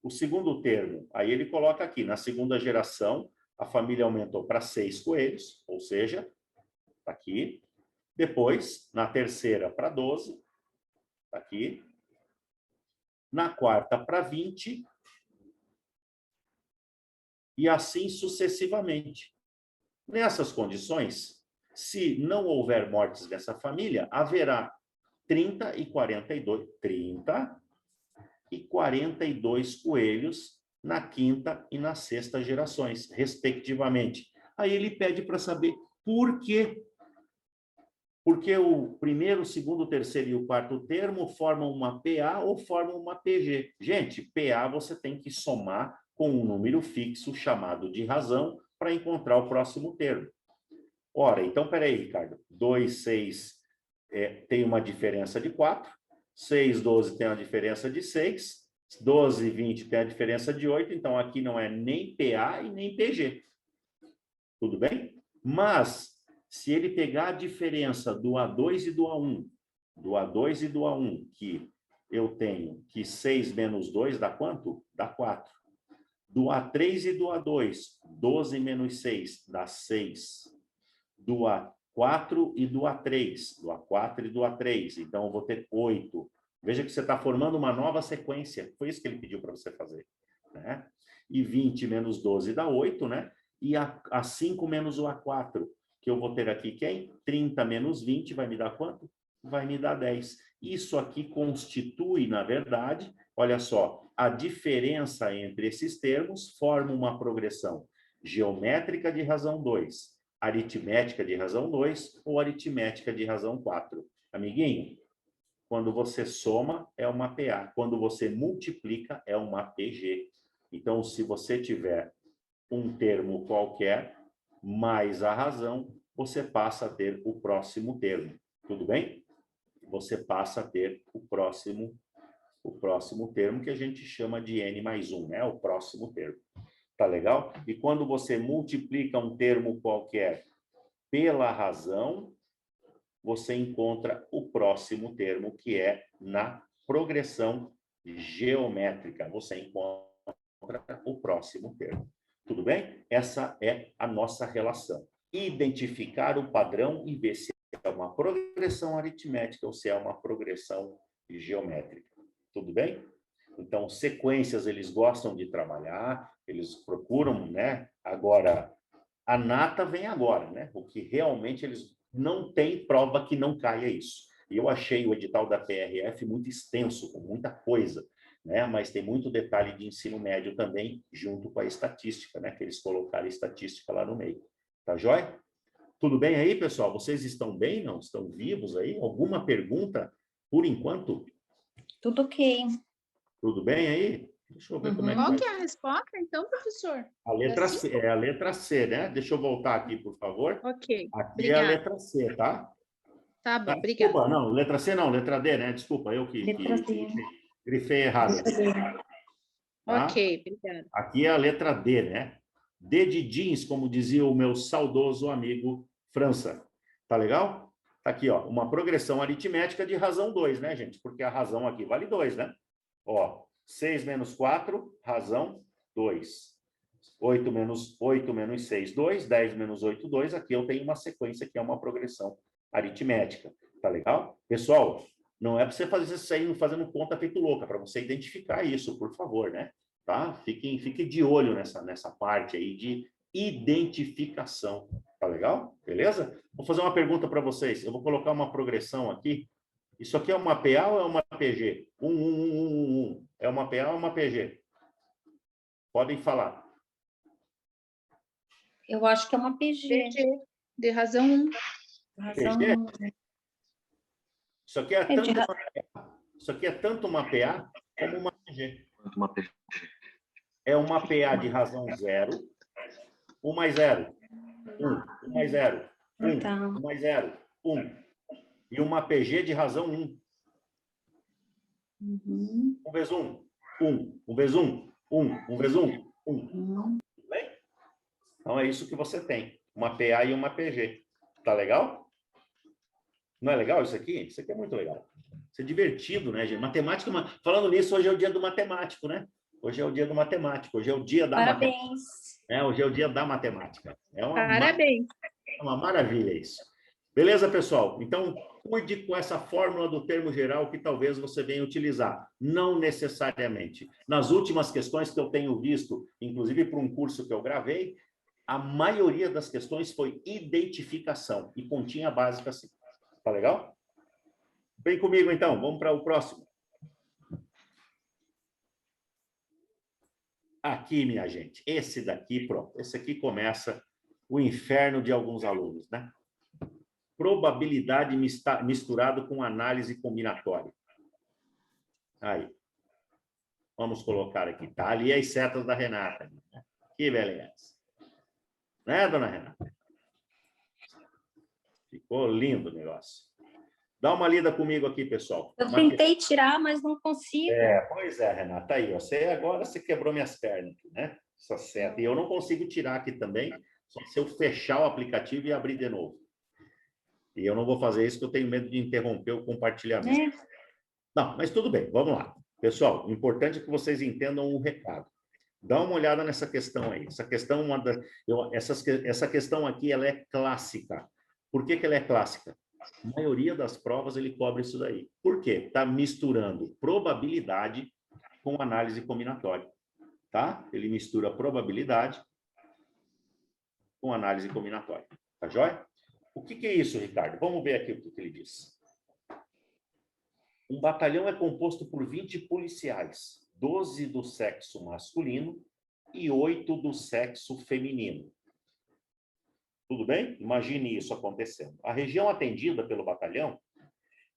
o segundo termo, aí ele coloca aqui, na segunda geração, a família aumentou para 6 coelhos, ou seja, tá aqui. Depois, na terceira, para 12, tá aqui. Na quarta, para 20. E assim sucessivamente. Nessas condições, se não houver mortes dessa família, haverá 30 e 42 coelhos na quinta e na sexta gerações, respectivamente. Aí ele pede para saber por quê. Porque o primeiro, o segundo, o terceiro e o quarto termo formam uma PA ou formam uma PG. Gente, PA você tem que somar com um número fixo chamado de razão para encontrar o próximo termo. Ora, então, peraí, Ricardo. 2, 6 tem uma diferença de 4. 6, 12 tem uma diferença de 6. 12 e 20 tem a diferença de 8. Então, aqui não é nem PA e nem PG. Tudo bem? Mas, se ele pegar a diferença do A2 e do A1, que eu tenho que 6 menos 2 dá quanto? Dá 4. Do A3 e do A2, 12 menos 6 dá 6. Do A4 e do A3, do A4 e do A3, então eu vou ter 8. Veja que você está formando uma nova sequência, foi isso que ele pediu para você fazer, né? E 20 menos 12 dá 8, né? E A5 menos o A4, que eu vou ter aqui quem? 30 menos 20 vai me dar quanto? Vai me dar 10. Isso aqui constitui, na verdade, olha só, a diferença entre esses termos forma uma progressão geométrica de razão 2, aritmética de razão 2 ou aritmética de razão 4. Amiguinho, quando você soma, é uma PA. Quando você multiplica, é uma PG. Então, se você tiver um termo qualquer, mais a razão, você passa a ter o próximo termo. Tudo bem? Você passa a ter o próximo termo, que a gente chama de N mais 1, né? O próximo termo. Tá legal? E quando você multiplica um termo qualquer pela razão, você encontra o próximo termo, que é na progressão geométrica. Você encontra o próximo termo. Tudo bem? Essa é a nossa relação. Identificar o padrão e ver se é uma progressão aritmética ou se é uma progressão geométrica. Tudo bem? Então, sequências eles gostam de trabalhar, eles procuram, né? Agora, a nata vem agora, né? O que realmente eles não têm prova que não caia isso. E eu achei o edital da PRF muito extenso, com muita coisa, né? Mas tem muito detalhe de ensino médio também, junto com a estatística, né? Que eles colocaram a estatística lá no meio. Tá joia? Tudo bem aí, pessoal? Vocês estão bem? Não? Estão vivos aí? Alguma pergunta por enquanto? Tudo ok. Tudo bem aí? Deixa eu ver como é que Qual vai. que é a resposta, então, professor? A letra cinco? C, é a letra C, né? Deixa eu voltar aqui, por favor. Ok, Aqui é a obrigada. letra C, tá? Tá bom, Desculpa, obrigada. não, letra C não, letra D, né? Desculpa, eu que Letra D. grifei errado. Tá? Ok, obrigada. Aqui é a letra D, né? D de jeans, como dizia o meu saudoso amigo França. Tá legal? Tá aqui, ó, uma progressão aritmética de razão 2, né, gente? Porque a razão aqui vale 2, né? Ó, 6 menos 4, razão 2. 8 menos 6, 2. 10 menos 8, 2. Aqui eu tenho uma sequência que é uma progressão aritmética. Tá legal? Pessoal, não é para você fazer isso aí fazendo conta feito louca, para você identificar isso, por favor, né? Tá? Fiquem de olho nessa parte aí de identificação. Tá legal? Beleza? Vou fazer uma pergunta para vocês. Eu vou colocar uma progressão aqui. Isso aqui é uma PA ou é uma PG? 1. É uma PA ou uma PG? Podem falar. Eu acho que é uma PG. PG, de razão 1. Razão- PG? Isso aqui é de tanto ra- uma PA, isso aqui é tanto uma PA como uma PG. Uma PG. É uma PA de razão 0, 1 mais 0, 1, 1 mais 0, 1, Tá. 1 mais 0, 1. E uma PG de razão 1. Uhum. 1 vezes 1, 1. 1 vezes 1, 1. 1 vezes 1, 1. Uhum. Tudo bem? Então é isso que você tem. Uma PA e uma PG. Tá legal? Não é legal isso aqui? Isso aqui é muito legal. Isso é divertido, né, gente? Matemática, falando nisso, hoje é o dia do matemático, né? Hoje é o dia do matemático. Hoje é o dia da matemática. Parabéns. Hoje é o dia da matemática. É Parabéns. uma maravilha isso. Beleza, pessoal? Então, cuide com essa fórmula do termo geral que talvez você venha utilizar. Não necessariamente. Nas últimas questões que eu tenho visto, inclusive para um curso que eu gravei, a maioria das questões foi identificação e continha básica assim. Tá legal? Vem comigo, então. Vamos para o próximo. Aqui, minha gente. Esse daqui, pronto. Esse aqui começa o inferno de alguns alunos, né? Probabilidade misturado com análise combinatória. Aí. Vamos colocar aqui. Tá ali as setas da Renata. Que beleza. Né, dona Renata? Ficou lindo o negócio. Dá uma lida comigo aqui, pessoal. Eu tentei tirar, mas não consigo. Pois é, Renata. Aí, ó. Agora você quebrou minhas pernas, né? Essa seta. E eu não consigo tirar aqui também, só se eu fechar o aplicativo e abrir de novo. E eu não vou fazer isso, porque eu tenho medo de interromper o compartilhamento. Não, mas tudo bem, vamos lá. Pessoal, o importante é que vocês entendam o recado. Dá uma olhada nessa questão aí. Essa questão, essa questão aqui, ela é clássica. Por que ela é clássica? A maioria das provas ele cobre isso daí. Por quê? Está misturando probabilidade com análise combinatória. Tá? Ele mistura probabilidade com análise combinatória. Tá joia? O que é isso, Ricardo? Vamos ver aqui o que ele diz. Um batalhão é composto por 20 policiais, 12 do sexo masculino e 8 do sexo feminino. Tudo bem? Imagine isso acontecendo. A região atendida pelo batalhão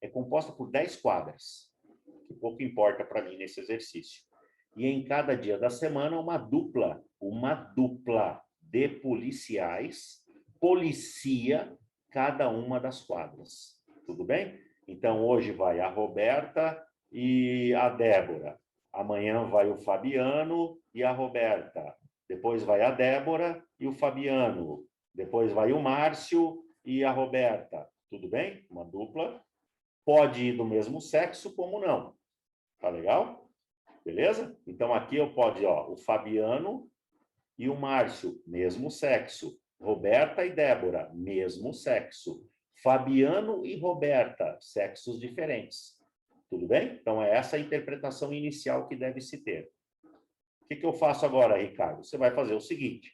é composta por 10 quadras, que pouco importa para mim nesse exercício. E em cada dia da semana, uma dupla de policiais policia cada uma das quadras. Tudo bem? Então, hoje vai a Roberta e a Débora. Amanhã vai o Fabiano e a Roberta. Depois vai a Débora e o Fabiano. Depois vai o Márcio e a Roberta. Tudo bem? Uma dupla. Pode ir do mesmo sexo, como não. Tá legal? Beleza? Então, aqui eu posso, ó, o Fabiano e o Márcio, mesmo sexo. Roberta e Débora, mesmo sexo. Fabiano e Roberta, sexos diferentes. Tudo bem? Então, é essa a interpretação inicial que deve se ter. O que eu faço agora, Ricardo? Você vai fazer o seguinte.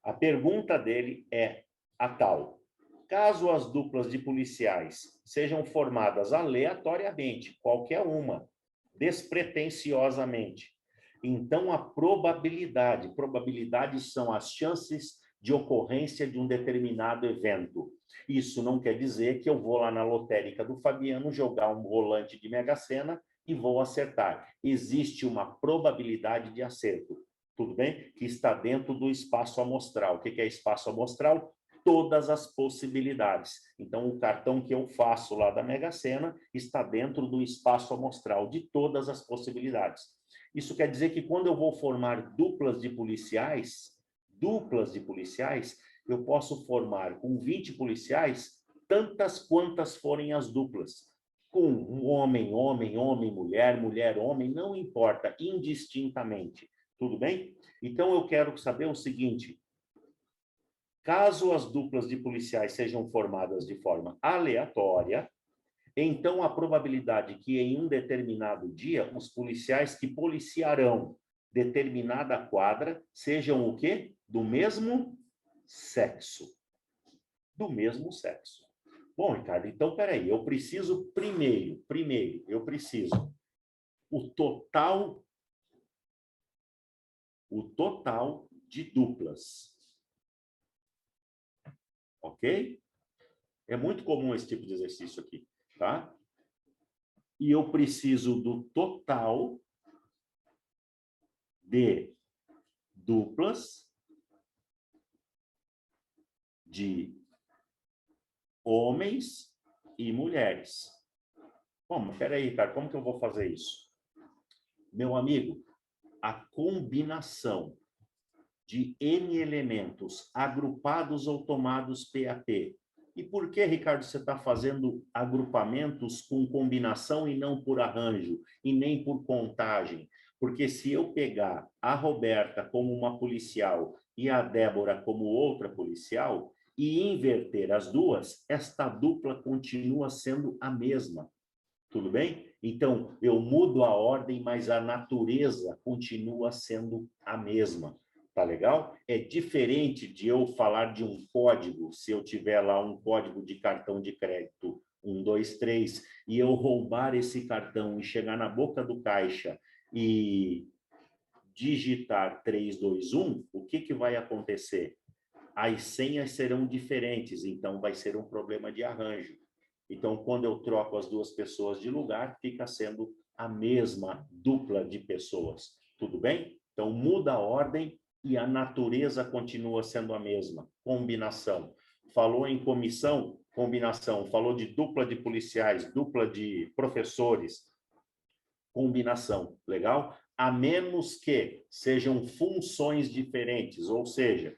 A pergunta dele é a tal. Caso as duplas de policiais sejam formadas aleatoriamente, qualquer uma, despretensiosamente, então a probabilidades são as chances de ocorrência de um determinado evento. Isso não quer dizer que eu vou lá na lotérica do Fabiano jogar um volante de Mega Sena e vou acertar. Existe uma probabilidade de acerto, tudo bem? Que está dentro do espaço amostral. O que é espaço amostral? Todas as possibilidades. Então, o cartão que eu faço lá da Mega Sena está dentro do espaço amostral de todas as possibilidades. Isso quer dizer que quando eu vou formar duplas de policiais, eu posso formar com 20 policiais tantas quantas forem as duplas. Com um homem, mulher, homem, não importa, indistintamente. Tudo bem? Então, eu quero saber o seguinte. Caso as duplas de policiais sejam formadas de forma aleatória, então a probabilidade que em um determinado dia os policiais que policiarão determinada quadra sejam o quê? Do mesmo sexo. Do mesmo sexo. Bom, Ricardo, então, peraí, eu preciso primeiro, eu preciso o total o total de duplas. Ok? É muito comum esse tipo de exercício aqui, tá? E eu preciso do total de duplas de homens e mulheres. Bom, mas peraí, Ricardo, como que eu vou fazer isso? Meu amigo, a combinação de N elementos agrupados ou tomados PAP. E por que, Ricardo, você está fazendo agrupamentos com combinação e não por arranjo, e nem por contagem? Porque se eu pegar a Roberta como uma policial e a Débora como outra policial, e inverter as duas, esta dupla continua sendo a mesma. Tudo bem? Então, eu mudo a ordem, mas a natureza continua sendo a mesma. Tá legal? É diferente de eu falar de um código, se eu tiver lá um código de cartão de crédito 1, 2, 3, e eu roubar esse cartão e chegar na boca do caixa e digitar 3, 2, 1, o que vai acontecer? As senhas serão diferentes, então vai ser um problema de arranjo. Então, quando eu troco as duas pessoas de lugar, fica sendo a mesma dupla de pessoas. Tudo bem? Então, muda a ordem e a natureza continua sendo a mesma. Combinação. Falou em comissão, combinação. Falou de dupla de policiais, dupla de professores, combinação. Legal? A menos que sejam funções diferentes, ou seja,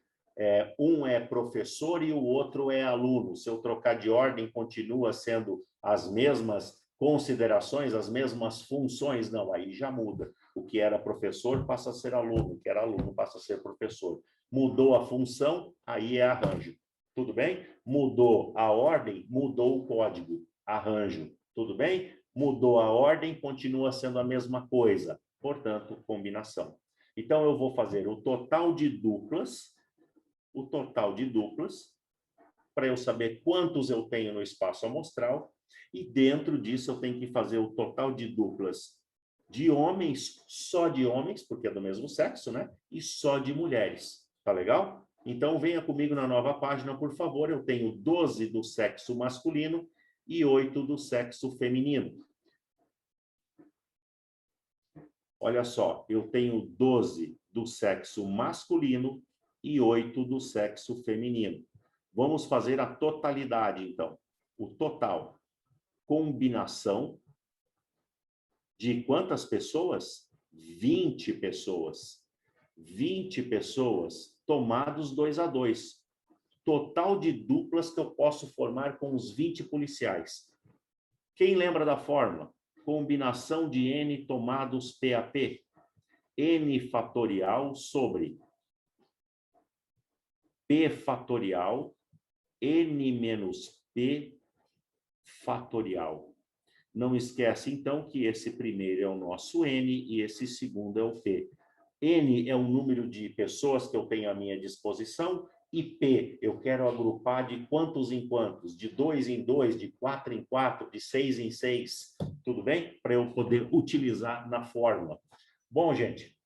um é professor e o outro é aluno. Se eu trocar de ordem, continua sendo as mesmas considerações, as mesmas funções? Não, aí já muda. O que era professor passa a ser aluno, o que era aluno passa a ser professor. Mudou a função, aí é arranjo. Tudo bem? Mudou a ordem, mudou o código. Arranjo. Tudo bem? Mudou a ordem, continua sendo a mesma coisa. Portanto, combinação. Então, eu vou fazer o total de duplas, para eu saber quantos eu tenho no espaço amostral, e dentro disso eu tenho que fazer o total de duplas de homens, só de homens, porque é do mesmo sexo, né? E só de mulheres. Tá legal? Então, venha comigo na nova página, por favor. Eu tenho 12 do sexo masculino e 8 do sexo feminino. Olha só, eu tenho 12 do sexo masculino e 8 do sexo feminino. Vamos fazer a totalidade, então. O total. Combinação de quantas pessoas? 20 pessoas. 20 pessoas tomados 2 a 2. Total de duplas que eu posso formar com os 20 policiais. Quem lembra da fórmula? Combinação de N tomados PAP. N fatorial sobre P fatorial, N menos P fatorial. Não esquece, então, que esse primeiro é o nosso N e esse segundo é o P. N é o número de pessoas que eu tenho à minha disposição e P, eu quero agrupar de quantos em quantos? De 2 em 2, de 4 em 4, de 6 em 6. Tudo bem? Para eu poder utilizar na fórmula. Bom, gente,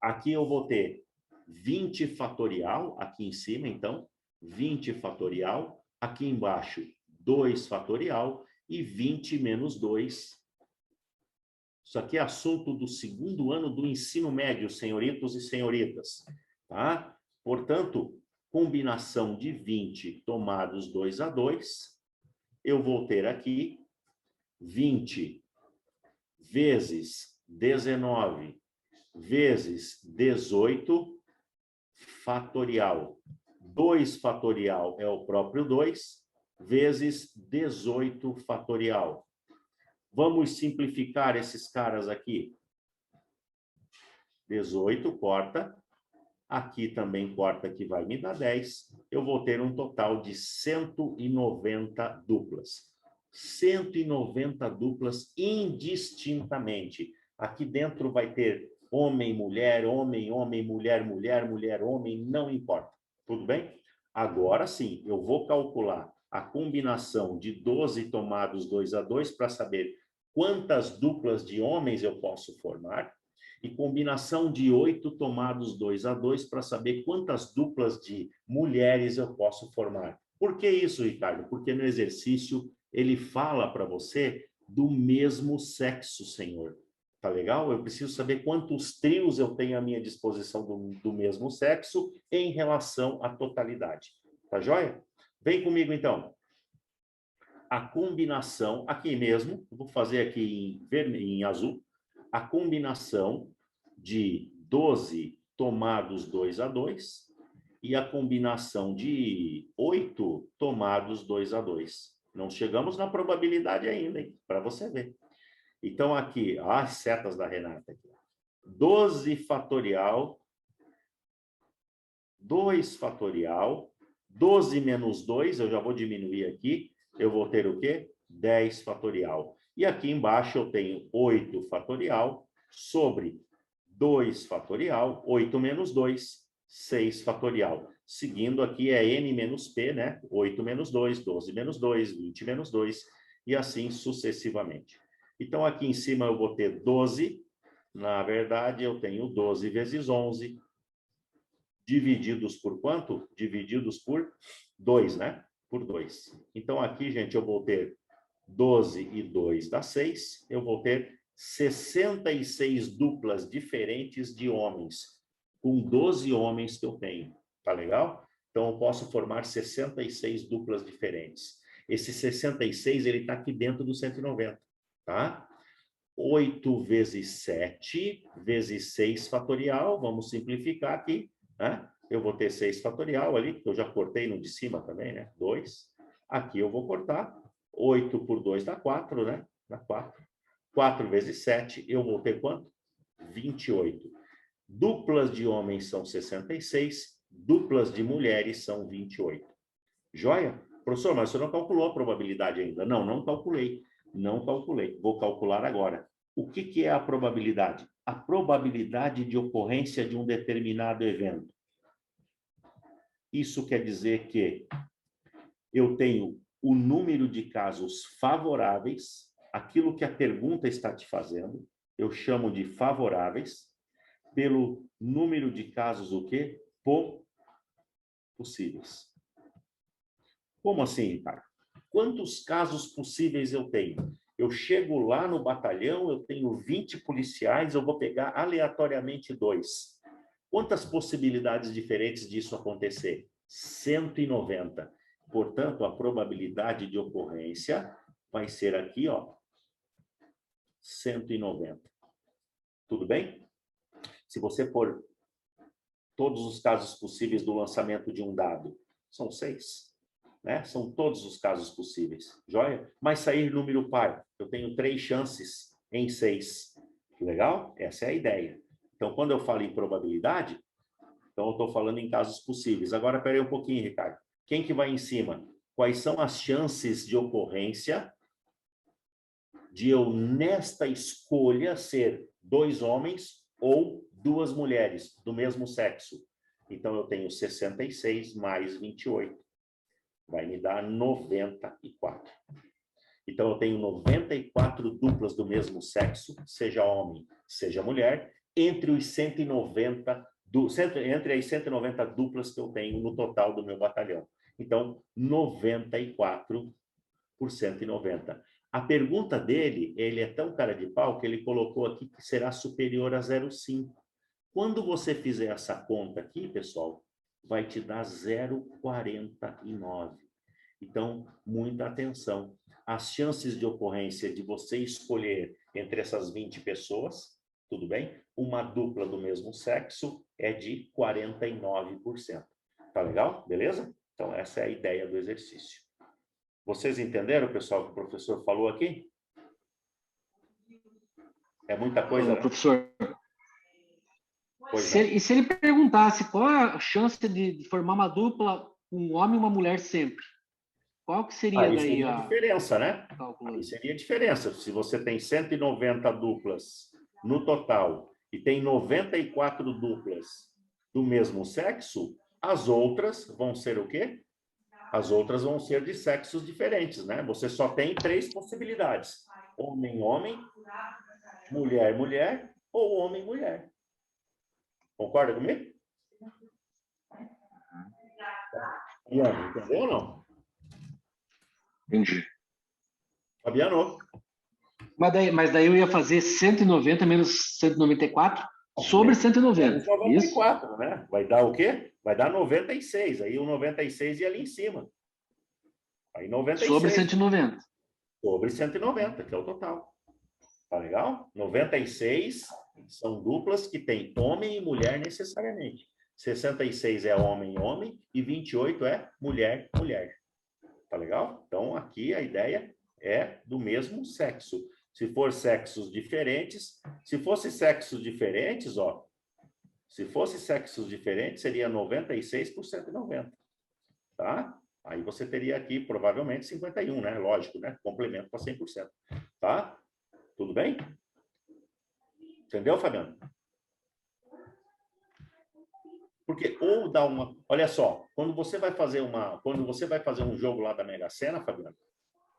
aqui eu vou ter 20 fatorial, aqui em cima, então, 20 fatorial, aqui embaixo, 2 fatorial e 20 menos 2. Isso aqui é assunto do segundo ano do ensino médio, senhoritos e senhoritas, tá? Portanto, combinação de 20 tomados 2 a 2, eu vou ter aqui 20 vezes 19 vezes 18 fatorial. 2 fatorial é o próprio 2, vezes 18 fatorial. Vamos simplificar esses caras aqui. 18, corta. Aqui também corta, que vai me dar 10. Eu vou ter um total de 190 duplas. 190 duplas indistintamente. Aqui dentro vai ter homem, mulher, homem, homem, mulher, mulher, mulher, homem, não importa. Tudo bem? Agora sim, eu vou calcular a combinação de 12 tomados 2 a 2 para saber quantas duplas de homens eu posso formar e combinação de 8 tomados 2 a 2 para saber quantas duplas de mulheres eu posso formar. Por que isso, Ricardo? Porque no exercício ele fala para você do mesmo sexo, senhor. Tá legal? Eu preciso saber quantos trios eu tenho à minha disposição do mesmo sexo em relação à totalidade. Tá joia? Vem comigo, então. A combinação, aqui mesmo, vou fazer aqui em azul, a combinação de 12 tomados 2 a 2 e a combinação de 8 tomados 2 a 2. Não chegamos na probabilidade ainda, hein? Para você ver. Então, aqui, as setas da Renata. Aqui. 12 fatorial, 2 fatorial, 12 menos 2, eu já vou diminuir aqui, eu vou ter o quê? 10 fatorial. E aqui embaixo eu tenho 8 fatorial sobre 2 fatorial, 8 menos 2, 6 fatorial. Seguindo aqui é n menos p, né? 8 menos 2, 12 menos 2, 20 menos 2, e assim sucessivamente. Então, aqui em cima eu vou ter 12. Na verdade, eu tenho 12 vezes 11, divididos por quanto? Divididos por 2, né? Por 2. Então, aqui, gente, eu vou ter 12 e 2 dá 6. Eu vou ter 66 duplas diferentes de homens, com 12 homens que eu tenho. Tá legal? Então, eu posso formar 66 duplas diferentes. Esse 66, ele está aqui dentro do 190, tá? 8 vezes 7 vezes 6 fatorial, vamos simplificar aqui, né? Eu vou ter 6 fatorial ali, que eu já cortei no de cima também, né? 2. Aqui eu vou cortar. 8 por 2 dá 4, né? Dá 4. 4 vezes 7, eu vou ter quanto? 28. Duplas de homens são 66, duplas de mulheres são 28. Joia? Professor, mas você não calculou a probabilidade ainda. Não, não calculei. Não calculei. Vou calcular agora. O que é a probabilidade? A probabilidade de ocorrência de um determinado evento. Isso quer dizer que eu tenho o número de casos favoráveis, aquilo que a pergunta está te fazendo, eu chamo de favoráveis, pelo número de casos o quê? Possíveis. Como assim, Ricardo? Quantos casos possíveis eu tenho? Eu chego lá no batalhão, eu tenho 20 policiais, eu vou pegar aleatoriamente 2. Quantas possibilidades diferentes disso acontecer? 190. Portanto, a probabilidade de ocorrência vai ser aqui, ó, 190. Tudo bem? Se você for todos os casos possíveis do lançamento de um dado, são 6. Né? São todos os casos possíveis. Joia? Mas sair número par, eu tenho 3 chances em 6. Legal? Essa é a ideia. Então, quando eu falo em probabilidade, então eu estou falando em casos possíveis. Agora, espera aí um pouquinho, Ricardo. Quem que vai em cima? Quais são as chances de ocorrência de eu, nesta escolha, ser 2 homens ou 2 mulheres do mesmo sexo? Então, eu tenho 66 mais 28. Vai me dar 94. Então, eu tenho 94 duplas do mesmo sexo, seja homem, seja mulher, entre os 190, entre as 190 duplas que eu tenho no total do meu batalhão. Então, 94 por 190. A pergunta dele, ele é tão cara de pau que ele colocou aqui que será superior a 0,5. Quando você fizer essa conta aqui, pessoal, vai te dar 0,49. Então, muita atenção. As chances de ocorrência de você escolher entre essas 20 pessoas, tudo bem? Uma dupla do mesmo sexo é de 49%. Tá legal? Beleza? Então, essa é a ideia do exercício. Vocês entenderam, pessoal, o que o professor falou aqui? É muita coisa, né? Professor, e se ele perguntasse qual a chance de formar uma dupla, um homem e uma mulher sempre? Qual que seria Aí daí seria a diferença, né? cálculo? Aí seria a diferença. Se você tem 190 duplas no total e tem 94 duplas do mesmo sexo, as outras vão ser o quê? As outras vão ser de sexos diferentes, né? Você só tem 3 possibilidades. Homem, homem, mulher, mulher ou homem e mulher. Concorda comigo? Fabiano, entendeu ou não? Entendi. Fabiano? Mas daí eu ia fazer 190 menos 194 sobre 190. Isso? 94, né? Vai dar o quê? Vai dar 96. Aí o 96 ia ali em cima. Aí 96. Sobre 190. Sobre 190, que é o total. Tá legal? 96 são duplas que têm homem e mulher necessariamente. 66 é homem e homem e 28 é mulher e mulher. Tá legal? Então, aqui a ideia é do mesmo sexo. Se for sexos diferentes, se fosse sexos diferentes, ó, se fosse sexos diferentes, seria 96 por 190, tá? Aí você teria aqui, provavelmente, 51, né? Lógico, né? Complemento para 100%, tá? Tudo bem? Entendeu, Fabiano? Porque ou dá uma... Olha só, quando você vai fazer um jogo lá da Mega Sena, Fabiano,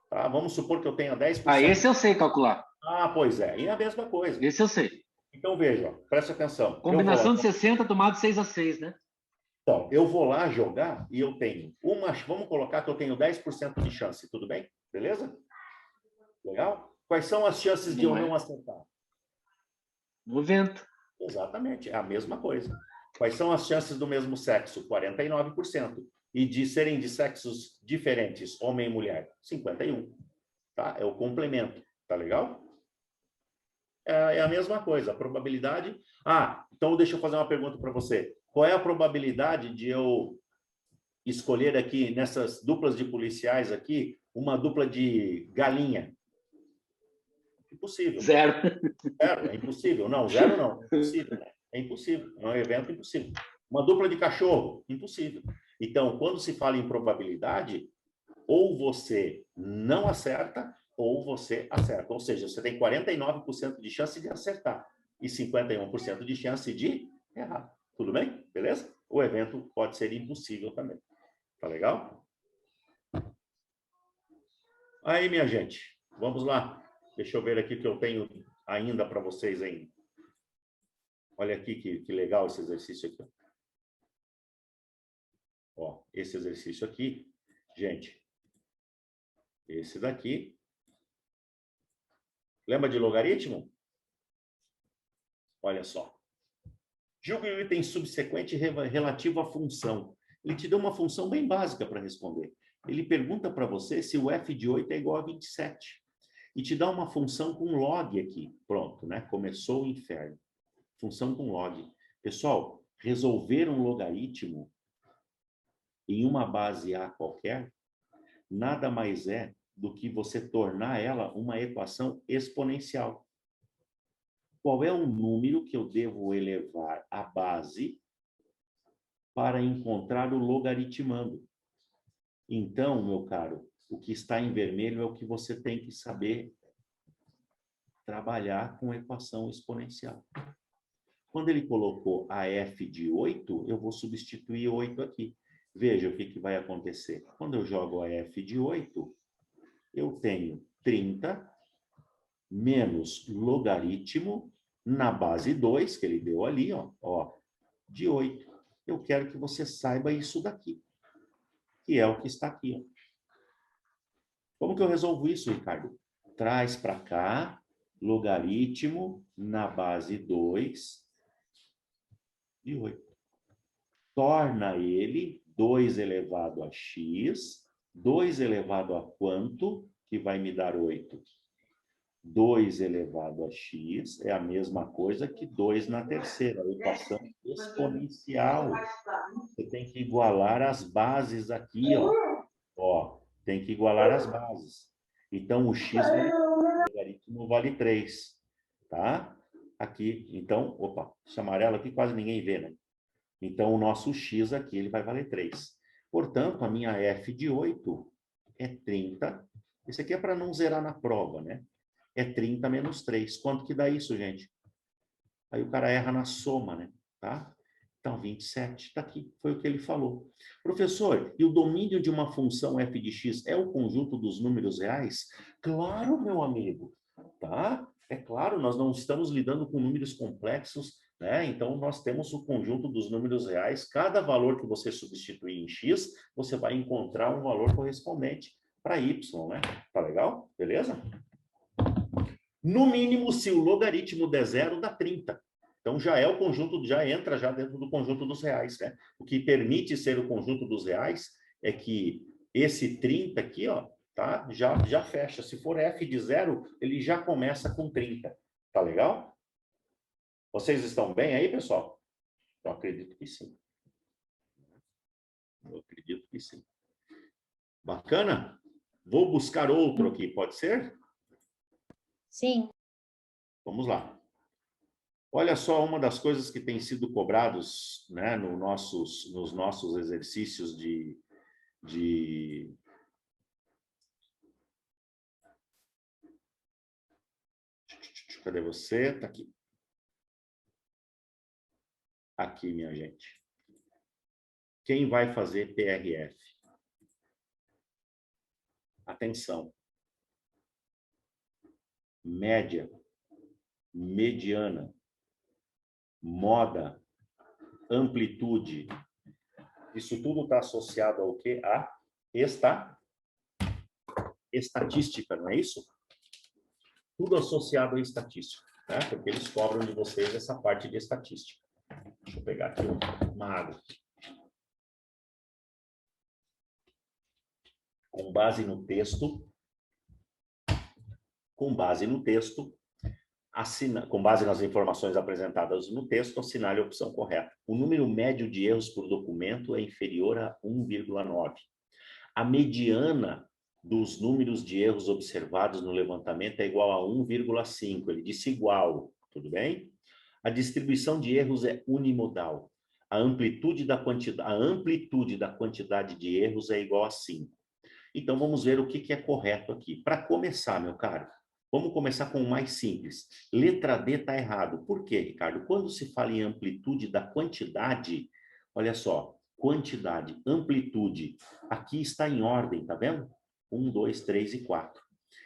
tá? Vamos supor que eu tenha 10%. Ah, esse eu sei calcular. Ah, pois é. E é a mesma coisa. Esse eu sei. Então, veja, ó, presta atenção. Combinação de 60 tomado 6-6, né? Então, eu vou lá jogar e eu tenho uma... Vamos colocar que eu tenho 10% de chance, tudo bem? Beleza? Legal? Quais são as chances de eu não acertar? 90. Exatamente, é a mesma coisa. Quais são as chances do mesmo sexo? 49%. E de serem de sexos diferentes, homem e mulher? 51%. Tá? É o complemento. Tá legal? É a mesma coisa. A probabilidade... Ah, então deixa eu fazer uma pergunta para você. Qual é a probabilidade de eu escolher aqui, nessas duplas de policiais aqui, uma dupla de galinha? Impossível. Zero. Zero, é impossível. Não, zero não. É impossível, né? É impossível. É um evento impossível. Uma dupla de cachorro? Impossível. Então, quando se fala em probabilidade, ou você não acerta, ou você acerta. Ou seja, você tem 49% de chance de acertar e 51% de chance de errar. Tudo bem? Beleza? O evento pode ser impossível também. Tá legal? Aí, minha gente, vamos lá. Deixa eu ver aqui o que eu tenho ainda para vocês ainda. Olha aqui que legal esse exercício aqui. Ó, esse exercício aqui, gente, esse daqui. Lembra de logaritmo? Olha só. Julgue o item subsequente relativo à função. Ele te deu uma função bem básica para responder. Ele pergunta para você se o f de 8 é igual a 27. E te dá uma função com log aqui. Pronto, né? Começou o inferno. Função com log. Pessoal, resolver um logaritmo em uma base A qualquer, nada mais é do que você tornar ela uma equação exponencial. Qual é o número que eu devo elevar à base para encontrar o logaritmando? Então, meu caro, o que está em vermelho é o que você tem que saber trabalhar com equação exponencial. Quando ele colocou a f de 8, eu vou substituir 8 aqui. Veja o que vai acontecer. Quando eu jogo a f de 8, eu tenho 30 menos logaritmo na base 2, que ele deu ali, ó, de 8. Eu quero que você saiba isso daqui, que é o que está aqui. Ó. Como que eu resolvo isso, Ricardo? Traz para cá logaritmo na base 2 de 8. Torna ele 2 elevado a x, 2 elevado a quanto, que vai me dar 8? 2 elevado a x é a mesma coisa que 2 na terceira, a equação exponencial. Você tem que igualar as bases aqui, ó. Ó, tem que igualar as bases. Então, o x vale 3, o logaritmo vale 3, tá? Aqui, então, opa, esse amarelo aqui quase ninguém vê, né? Então, o nosso x aqui, ele vai valer 3. Portanto, a minha f de 8 é 30. Isso aqui é para não zerar na prova, né? É 30 menos 3. Quanto que dá isso, gente? Aí o cara erra na soma, né? Tá? Então, 27 está aqui. Foi o que ele falou. Professor, e o domínio de uma função f de x é o conjunto dos números reais? Claro, meu amigo. Tá? É claro, nós não estamos lidando com números complexos, né? Então, nós temos o conjunto dos números reais. Cada valor que você substituir em x, você vai encontrar um valor correspondente para y, né? Tá legal? Beleza? No mínimo, se o logaritmo der 0, dá 30. Então, já é o conjunto, já entra já dentro do conjunto dos reais, né? O que permite ser o conjunto dos reais é que esse 30 aqui, ó, tá? Já fecha. Se for f de 0, ele já começa com 30. Tá legal? Vocês estão bem aí, pessoal? Eu acredito que sim. Eu acredito que sim. Bacana? Vou buscar outro aqui, pode ser? Sim. Vamos lá. Olha só, uma das coisas que tem sido cobrados, né, nos nossos exercícios de... Cadê você? Tá aqui. Aqui, minha gente. Quem vai fazer PRF? Atenção. Média, mediana, moda, amplitude. Isso tudo está associado ao quê? A estatística, não é isso? Tudo associado à estatística, né? Porque eles cobram de vocês essa parte de estatística. Deixa eu pegar aqui uma água. Com base no texto, com base nas informações apresentadas no texto, assinale a opção correta. O número médio de erros por documento é inferior a 1,9. A mediana dos números de erros observados no levantamento é igual a 1,5. Ele disse igual, tudo bem? A distribuição de erros é unimodal. A amplitude da quantidade de erros é igual a 5. Então, vamos ver o que é correto aqui. Para começar, meu caro, vamos começar com o mais simples. Letra D está errado. Por quê, Ricardo? Quando se fala em amplitude da quantidade, olha só, quantidade, amplitude, aqui está em ordem, tá vendo? 1, 2, 3 e 4.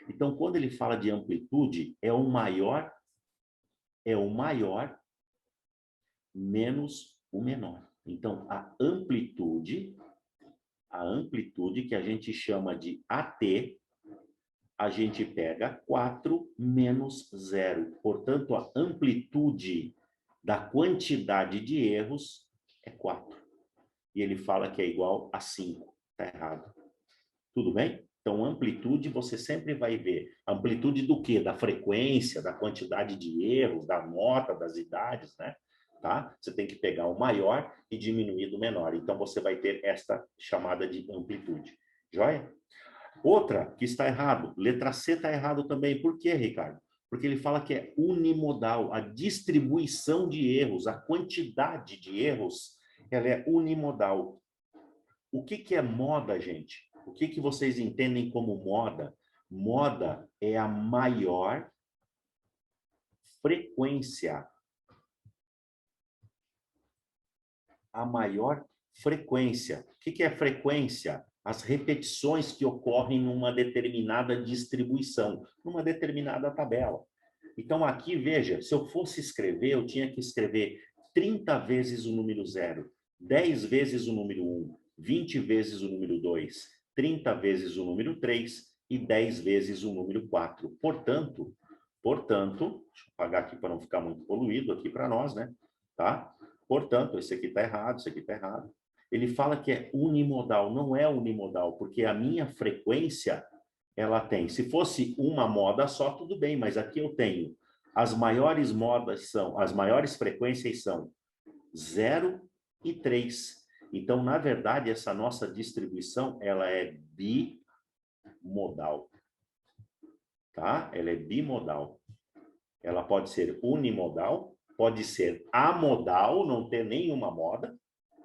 Então, quando ele fala de amplitude, é o maior menos o menor. Então, a amplitude que a gente chama de AT, a gente pega 4 menos 0. Portanto, a amplitude da quantidade de erros é 4. E ele fala que é igual a 5. Está errado. Tudo bem? Então, amplitude, você sempre vai ver. Amplitude do quê? Da frequência, da quantidade de erros, da nota, das idades, né? Tá? Você tem que pegar o maior e diminuir do menor. Então, você vai ter esta chamada de amplitude. Joia? Outra que está errado. Letra C está errado também. Por quê, Ricardo? Porque ele fala que é unimodal. A distribuição de erros, a quantidade de erros, ela é unimodal. O que é moda, gente? O que vocês entendem como moda? Moda é a maior frequência. A maior frequência. O que é frequência? As repetições que ocorrem numa determinada distribuição, numa determinada tabela. Então, aqui, veja, se eu fosse escrever, eu tinha que escrever 30 vezes o número 0, 10 vezes o número 1, 20 vezes o número 2, 30 vezes o número 3 e 10 vezes o número 4. Portanto, deixa eu apagar aqui para não ficar muito poluído aqui para nós, né? Tá? Portanto, esse aqui está errado, esse aqui está errado. Ele fala que é unimodal, não é unimodal, porque a minha frequência, ela tem. Se fosse uma moda só, tudo bem, mas aqui eu tenho. As maiores modas são, as maiores frequências são 0 e 3. Então, na verdade, essa nossa distribuição, ela é bimodal. Tá? Ela é bimodal. Ela pode ser unimodal, pode ser amodal, não ter nenhuma moda,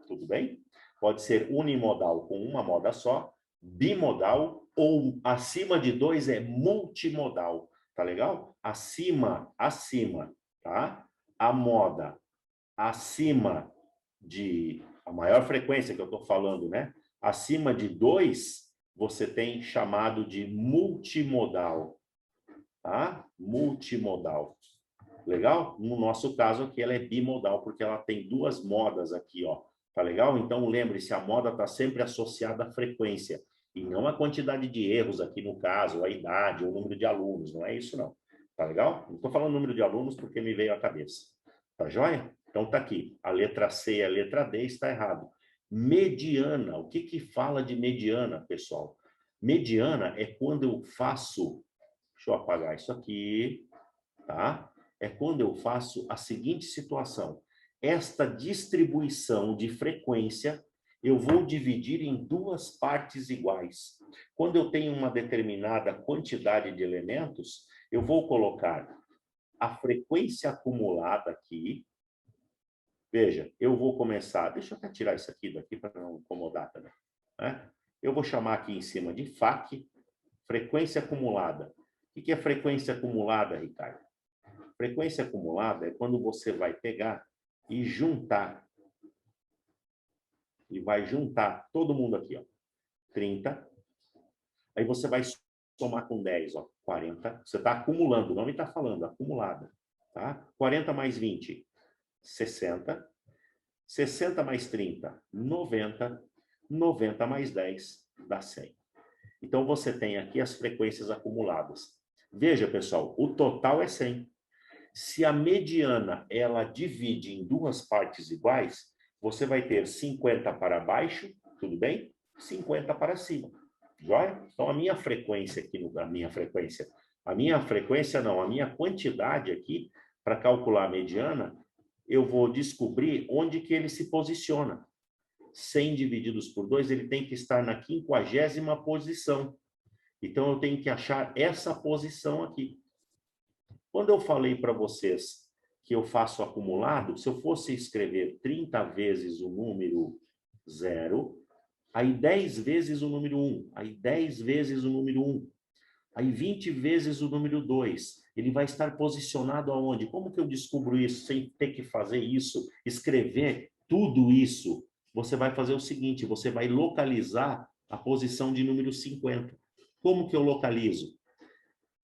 tudo bem? Pode ser unimodal com uma moda só, bimodal, ou acima de 2 é multimodal, tá legal? Acima, tá? A moda acima de, a maior frequência que eu estou falando, né? Acima de 2, você tem chamado de multimodal. tá? Multimodal. Legal? No nosso caso aqui, ela é bimodal, porque ela tem duas modas aqui, ó. Tá legal? Então, lembre-se, a moda está sempre associada à frequência, e não a quantidade de erros aqui no caso, a idade, o número de alunos. Não é isso, não. Tá legal? Não estou falando número de alunos porque me veio à cabeça. Tá joia? Então, tá aqui. A letra C e a letra D está errado. Mediana. O que que fala de mediana, pessoal? Mediana é quando eu faço... Deixa eu apagar isso aqui, tá? É quando eu faço a seguinte situação. Esta distribuição de frequência, eu vou dividir em duas partes iguais. Quando eu tenho uma determinada quantidade de elementos, eu vou colocar a frequência acumulada aqui. Veja, eu vou começar... Deixa eu até tirar isso aqui daqui para não incomodar também, né? Eu vou chamar aqui em cima de FAC, frequência acumulada. O que é frequência acumulada, Ricardo? Frequência acumulada é quando você vai pegar e juntar. E vai juntar todo mundo aqui, ó. 30. Aí você vai somar com 10, ó. 40. Você está acumulando, o nome está falando, acumulada. Tá? 40 mais 20, 60. 60 mais 30, 90. 90 mais 10, dá 100. Então, você tem aqui as frequências acumuladas. Veja, pessoal, o total é 100. Se a mediana, ela divide em duas partes iguais, você vai ter 50 para baixo, tudo bem? 50 para cima. Joia? Então, a minha frequência aqui, a minha quantidade aqui, para calcular a mediana, eu vou descobrir onde que ele se posiciona. 100 divididos por 2, ele tem que estar na 50ª posição. Então, eu tenho que achar essa posição aqui. Quando eu falei para vocês que eu faço acumulado, se eu fosse escrever 30 vezes o número 0, aí 10 vezes o número 1, aí 10 vezes o número 1, aí 20 vezes o número 2, ele vai estar posicionado aonde? Como que eu descubro isso sem ter que fazer isso, escrever tudo isso? Você vai fazer o seguinte, você vai localizar a posição de número 50. Como que eu localizo?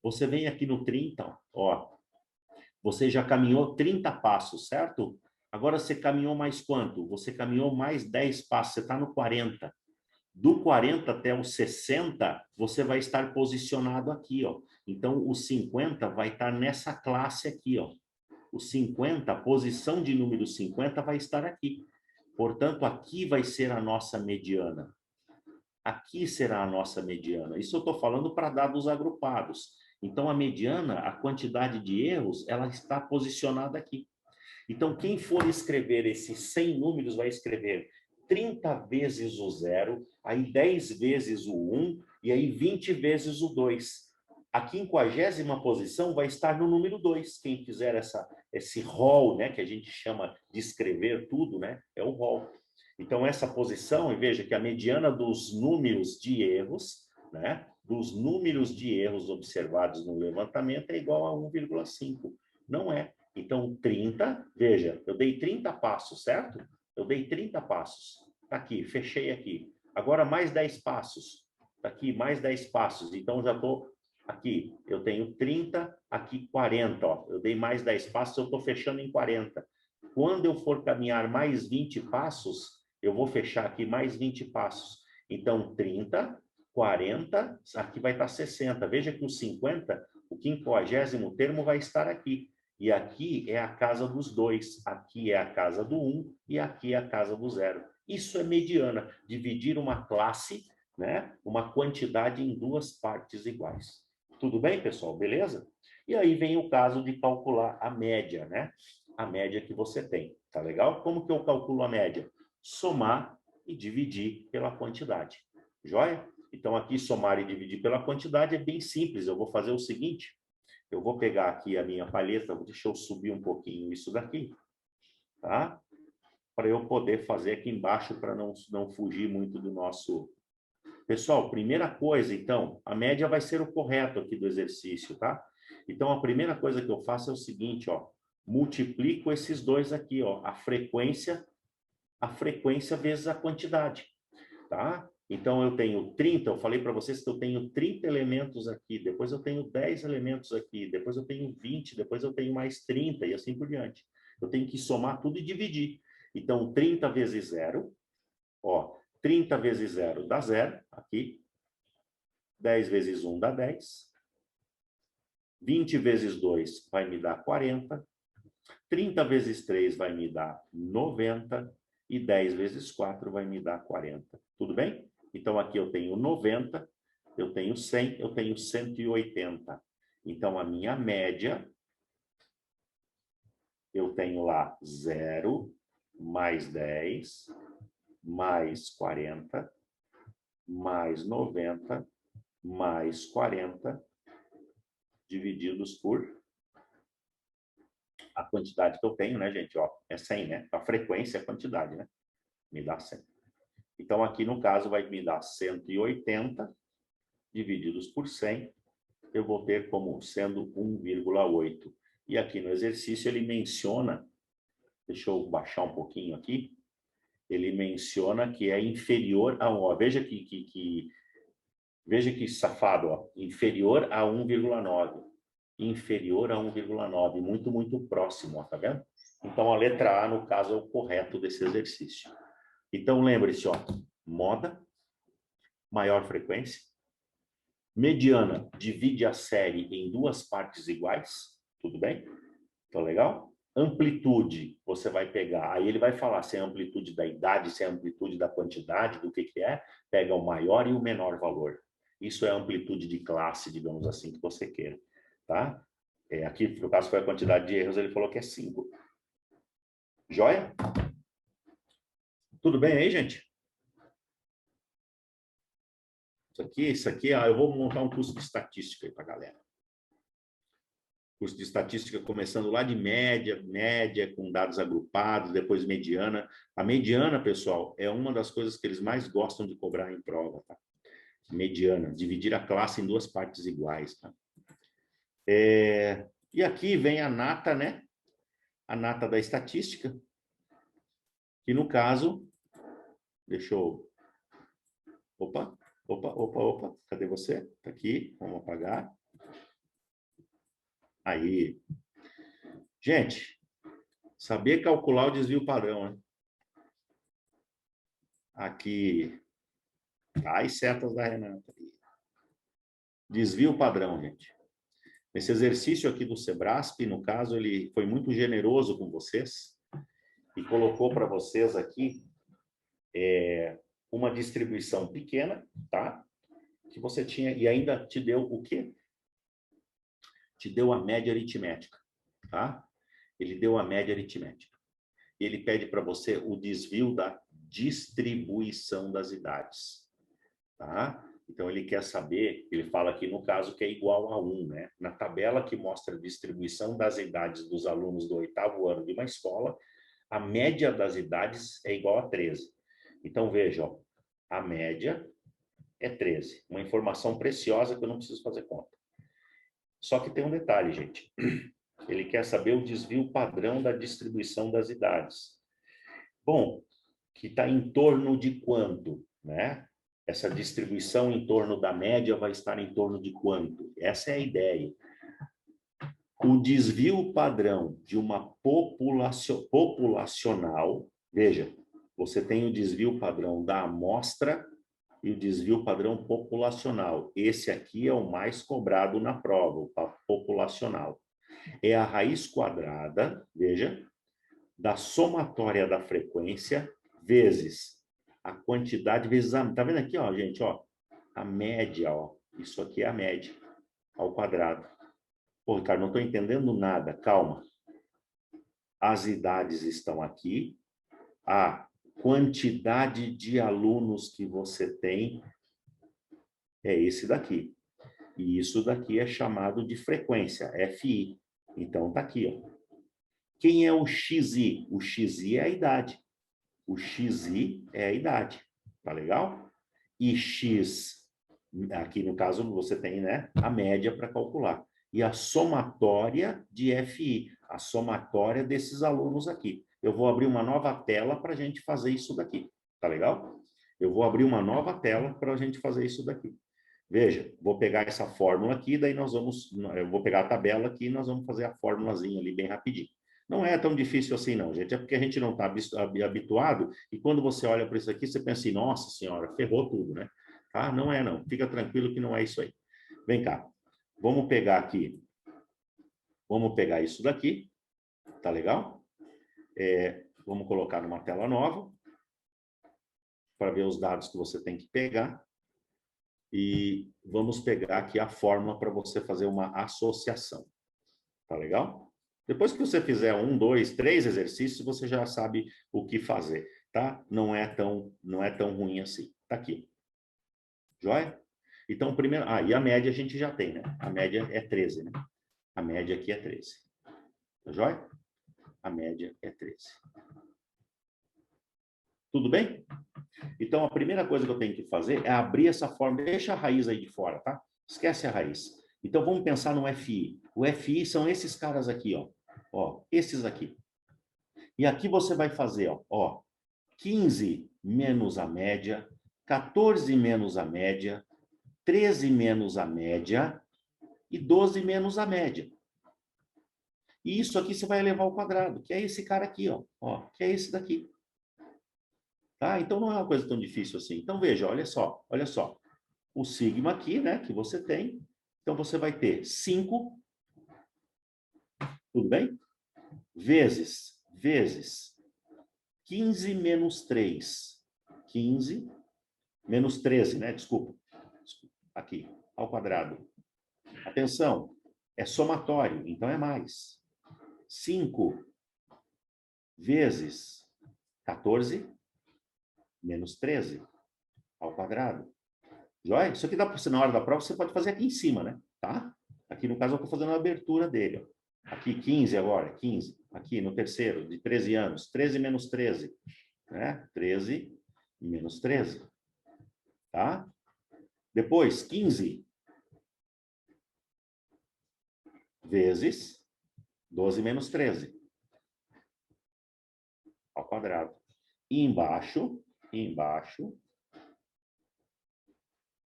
Você vem aqui no 30, ó. Você já caminhou 30 passos, certo? Agora você caminhou mais quanto? Você caminhou mais 10 passos, você está no 40. Do 40 até o 60, você vai estar posicionado aqui, ó. Então, o 50 vai estar nessa classe aqui, ó. O 50, a posição de número 50 vai estar aqui. Portanto, aqui vai ser a nossa mediana. Aqui será a nossa mediana. Isso eu estou falando para dados agrupados. Então, a mediana, a quantidade de erros, ela está posicionada aqui. Então, quem for escrever esses 100 números vai escrever 30 vezes o 0, aí 10 vezes o 1, e aí 20 vezes o 2. A 50ª posição vai estar no número 2. Quem fizer esse rol, né, que a gente chama de escrever tudo, né, é o rol. Então, essa posição, e veja que a mediana dos números de erros, né, dos números de erros observados no levantamento é igual a 1,5. Não é. Então, 30, veja, eu dei 30 passos, certo? Eu dei 30 passos. Tá aqui, fechei aqui. Agora, mais 10 passos. Tá aqui, mais 10 passos. Então, já estou aqui. Eu tenho 30, aqui 40. Ó. Eu dei mais 10 passos, eu estou fechando em 40. Quando eu for caminhar mais 20 passos, eu vou fechar aqui mais 20 passos. Então, 30, 40, aqui vai estar 60. Veja que o 50, o 50º termo vai estar aqui. E aqui é a casa dos 2, aqui é a casa do 1 e aqui é a casa do 0. Isso é mediana, dividir uma classe, né, uma quantidade em duas partes iguais. Tudo bem, pessoal? Beleza? E aí vem o caso de calcular a média, né? A média que você tem, tá legal? Como que eu calculo a média? Somar e dividir pela quantidade. Joia? Então, aqui somar e dividir pela quantidade é bem simples. Eu vou fazer o seguinte, eu vou pegar aqui a minha palheta, deixa eu subir um pouquinho isso daqui, tá? Para eu poder fazer aqui embaixo, para não fugir muito do nosso... Pessoal, primeira coisa, então, a média vai ser o correto aqui do exercício, tá? Então, a primeira coisa que eu faço é o seguinte, ó, multiplico esses dois aqui, ó, a frequência vezes a quantidade, tá? Então, eu tenho 30, eu falei para vocês que eu tenho 30 elementos aqui, depois eu tenho 10 elementos aqui, depois eu tenho 20, depois eu tenho mais 30 e assim por diante. Eu tenho que somar tudo e dividir. Então, 30 vezes 0, ó, 30 vezes 0 dá 0, aqui. 10 vezes 1 dá 10. 20 vezes 2 vai me dar 40. 30 vezes 3 vai me dar 90. E 10 vezes 4 vai me dar 40. Tudo bem? Então, aqui eu tenho 90, eu tenho 100, eu tenho 180. Então, a minha média, eu tenho lá 0, mais 10, mais 40, mais 90, mais 40, divididos por a quantidade que eu tenho, né, gente? Ó, é 100, né? A frequência é a quantidade, né? Me dá 100. Então, aqui no caso, vai me dar 180 divididos por 100. Eu vou ter como sendo 1,8. E aqui no exercício ele menciona, deixa eu baixar um pouquinho aqui, ele menciona que é inferior a 1. Ó, veja que safado, ó, inferior a 1,9. Inferior a 1,9, muito, muito próximo, ó, tá vendo? Então, a letra A, no caso, é o correto desse exercício. Então, lembre-se, ó, moda, maior frequência, mediana, divide a série em duas partes iguais, tudo bem? Então, legal? Amplitude, você vai pegar, aí ele vai falar se é a amplitude da idade, se é a amplitude da quantidade, do que é, pega o maior e o menor valor. Isso é a amplitude de classe, digamos assim, que você queira, tá? Aqui, no caso, foi a quantidade de erros, ele falou que é 5. Joia? Tudo bem aí, gente? Isso aqui, eu vou montar um curso de estatística aí para a galera. Curso de estatística começando lá de média, com dados agrupados, depois mediana. A mediana, pessoal, é uma das coisas que eles mais gostam de cobrar em prova, tá? Mediana, dividir a classe em duas partes iguais, tá? E aqui vem a nata, né? A nata da estatística, que no caso, deixa eu... Opa, cadê você? Tá aqui, vamos apagar. Aí. Gente, saber calcular o desvio padrão, né? Aqui. As setas da Renata. Desvio padrão, gente. Esse exercício aqui do Sebrasp, no caso, ele foi muito generoso com vocês e colocou para vocês aqui uma distribuição pequena, tá? Que você tinha, e ainda te deu o quê? Te deu a média aritmética, tá? Ele deu a média aritmética. E ele pede para você o desvio da distribuição das idades, tá? Então, ele quer saber, ele fala aqui no caso que é igual a 1, né? Na tabela que mostra a distribuição das idades dos alunos do 8º ano de uma escola, a média das idades é igual a 13. Então, veja, ó, a média é 13. Uma informação preciosa que eu não preciso fazer conta. Só que tem um detalhe, gente. Ele quer saber o desvio padrão da distribuição das idades. Bom, que está em torno de quanto, né? Essa distribuição em torno da média vai estar em torno de quanto? Essa é a ideia. O desvio padrão de uma populacional, veja, você tem o desvio padrão da amostra e o desvio padrão populacional. Esse aqui é o mais cobrado na prova, o populacional. É a raiz quadrada, veja, da somatória da frequência vezes a quantidade vezes a... Tá vendo aqui, ó, gente, ó? A média, ó. Isso aqui é a média ao quadrado. Pô, Ricardo, não estou entendendo nada. Calma. As idades estão aqui. A quantidade de alunos que você tem é esse daqui. E isso daqui é chamado de frequência, FI. Então, tá aqui, ó. Quem é o XI? O XI é a idade. O XI é a idade. Tá legal? E X, aqui no caso, você tem, né, a média para calcular. E a somatória de FI, a somatória desses alunos aqui. Eu vou abrir uma nova tela para a gente fazer isso daqui. Tá legal? Eu vou abrir uma nova tela para a gente fazer isso daqui. Veja, vou pegar essa fórmula aqui, daí nós vamos... Eu vou pegar a tabela aqui e nós vamos fazer a formulazinha ali bem rapidinho. Não é tão difícil assim, não, gente. É porque a gente não está habituado e quando você olha para isso aqui, você pensa assim, nossa senhora, ferrou tudo, né? Tá? Não é, não. Fica tranquilo que não é isso aí. Vem cá. Vamos pegar aqui. Vamos pegar isso daqui. Tá legal? Vamos colocar numa tela nova para ver os dados que você tem que pegar. E vamos pegar aqui a fórmula para você fazer uma associação. Tá legal? Depois que você fizer 1, 2, 3 exercícios, você já sabe o que fazer, tá? Não é tão ruim assim. Tá aqui. Joia? Então, primeiro... e a média a gente já tem, né? A média é 13, né? A média aqui é 13. Tá joia? A média é 13. Tudo bem? Então, a primeira coisa que eu tenho que fazer é abrir essa fórmula. Deixa a raiz aí de fora, tá? Esquece a raiz. Então, vamos pensar no FI. O FI são esses caras aqui, ó. Ó, esses aqui. E aqui você vai fazer, ó, 15 menos a média, 14 menos a média, 13 menos a média e 12 menos a média. E isso aqui você vai elevar ao quadrado, que é esse cara aqui, ó, que é esse daqui. Tá? Então, não é uma coisa tão difícil assim. Então, veja, olha só. O sigma aqui, né, que você tem. Então, você vai ter 5, tudo bem? Vezes 15 menos 3. 15 menos 13, né? Desculpa. Aqui, ao quadrado. Atenção, é somatório, então é mais. 5 vezes 14 menos 13 ao quadrado. Joia? Isso aqui dá para você, na hora da prova, você pode fazer aqui em cima, né? Tá? Aqui, no caso, eu estou fazendo a abertura dele. Ó. Aqui, 15 agora, 15. Aqui, no terceiro, de 13 anos. 13 menos 13. Né? 13 menos 13. Tá? Depois, 15 vezes 12 menos 13. Ao quadrado. E embaixo,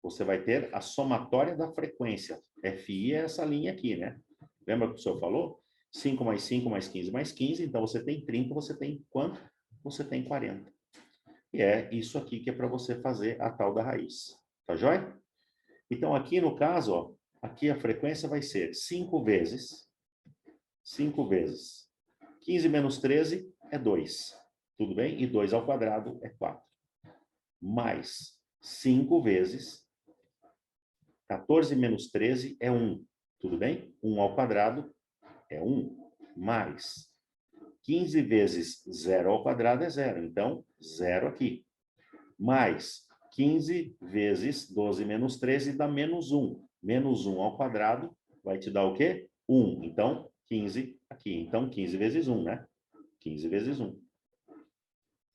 você vai ter a somatória da frequência. FI é essa linha aqui, né? Lembra que o senhor falou? 5 mais 5 mais 15 mais 15. Então, você tem 30, você tem quanto? Você tem 40. E é isso aqui que é para você fazer a tal da raiz. Tá joia? Então, aqui no caso, ó, aqui a frequência vai ser 5 vezes 15 menos 13 é 2. Tudo bem? E 2 ao quadrado é 4. Mais 5 vezes 14 menos 13 é 1. Tudo bem? 1 ao quadrado é 1. Mais 15 vezes 0 ao quadrado é 0. Então, 0 aqui. Mais 15 vezes 12 menos 13 dá menos 1. Menos 1 ao quadrado vai te dar o quê? 1. Então, 15 aqui. Então, 15 vezes 1, né? 15 vezes 1.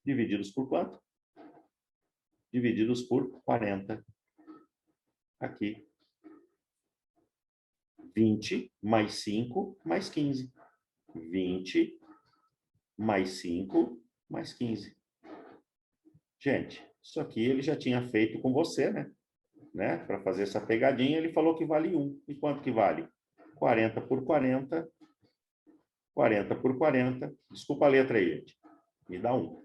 Divididos por quanto? Divididos por 40. Aqui. 20 mais 5 mais 15. 20 mais 5 mais 15. Gente, isso aqui ele já tinha feito com você, né? Para fazer essa pegadinha, ele falou que vale 1. E quanto que vale? 40 por 40. 40 por 40. Desculpa a letra aí, gente. Me dá 1.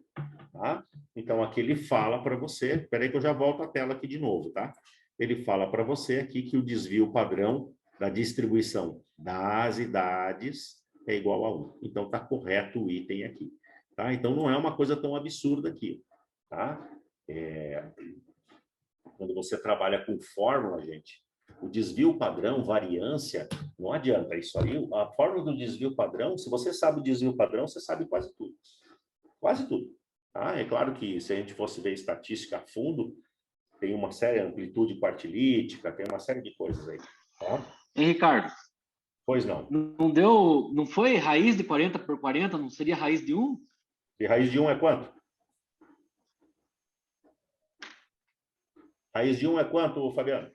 Tá? Então, aqui ele fala para você... Espera aí que eu já volto a tela aqui de novo, tá? Ele fala para você aqui que o desvio padrão da distribuição das idades é igual a 1. Então, está correto o item aqui. Tá? Então, não é uma coisa tão absurda aqui. Tá? Quando você trabalha com fórmula, gente, o desvio padrão, variância, não adianta. Isso aí, a fórmula do desvio padrão, se você sabe o desvio padrão, você sabe quase tudo. Quase tudo. Tá? É claro que se a gente fosse ver estatística a fundo, tem uma série de amplitude quartilítica, tem uma série de coisas aí. Tá? Hein, Ricardo? Pois não. Não foi raiz de 40 por 40? Não seria raiz de 1? E raiz de 1 é quanto? Raiz de 1 é quanto, Fabiano?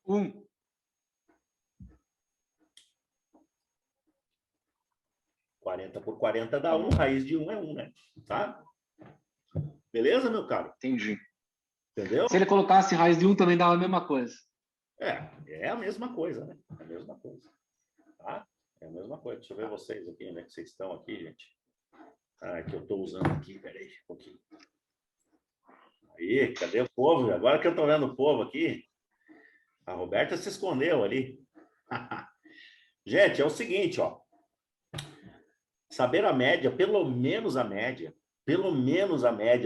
1. 40 por 40 dá 1, raiz de 1 é 1, né? Tá? Beleza, meu caro? Entendi. Entendeu? Se ele colocasse raiz de 1, também dava a mesma coisa. É a mesma coisa, né? É a mesma coisa. Tá? É a mesma coisa. Deixa eu ver vocês aqui, onde é que vocês estão aqui, gente? Ah, que eu estou usando aqui, peraí, um pouquinho. Aí, cadê o povo? Agora que eu estou vendo o povo aqui, a Roberta se escondeu ali. Gente, é o seguinte, ó. Saber a média, pelo menos a média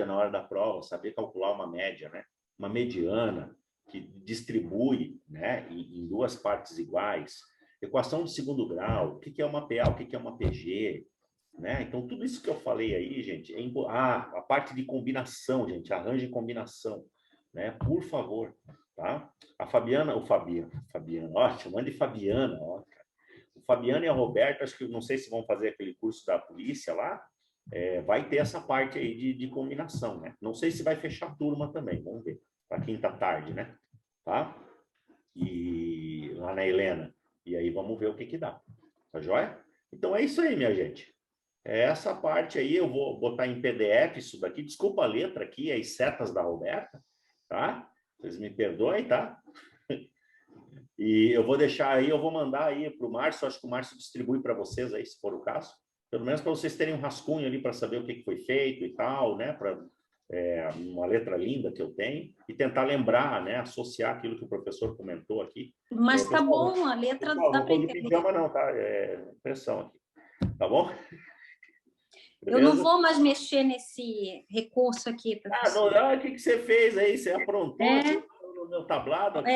na hora da prova, saber calcular uma média, né? Uma mediana que distribui, né, em duas partes iguais. Equação de segundo grau, o que é uma PA, o que é uma PG, né? Então, tudo isso que eu falei aí, gente, a parte de combinação, gente, arranje combinação, né? Por favor, tá? A Fabiana, ó, chamando de Fabiana, ó, cara. O Fabiano e a Roberta, acho que não sei se vão fazer aquele curso da polícia lá, vai ter essa parte aí de combinação, né? Não sei se vai fechar a turma também, vamos ver, para quinta tarde, né? Tá? E lá na Helena. E aí vamos ver o que dá. Tá joia? Então é isso aí, minha gente. Essa parte aí eu vou botar em PDF isso daqui. Desculpa a letra aqui, as setas da Roberta, tá? Vocês me perdoem, tá? E eu vou deixar aí, eu vou mandar aí para o Márcio, acho que o Márcio distribui para vocês aí, se for o caso. Pelo menos para vocês terem um rascunho ali para saber o que foi feito e tal, né? Para uma letra linda que eu tenho e tentar lembrar, né? Associar aquilo que o professor comentou aqui. Mas tá bom, a letra dá para entender. Não pijama não, tá? É impressão aqui. Tá bom? Eu não vou mais mexer nesse recurso aqui, professor. O que você fez aí? Você aprontou no meu tablado aqui?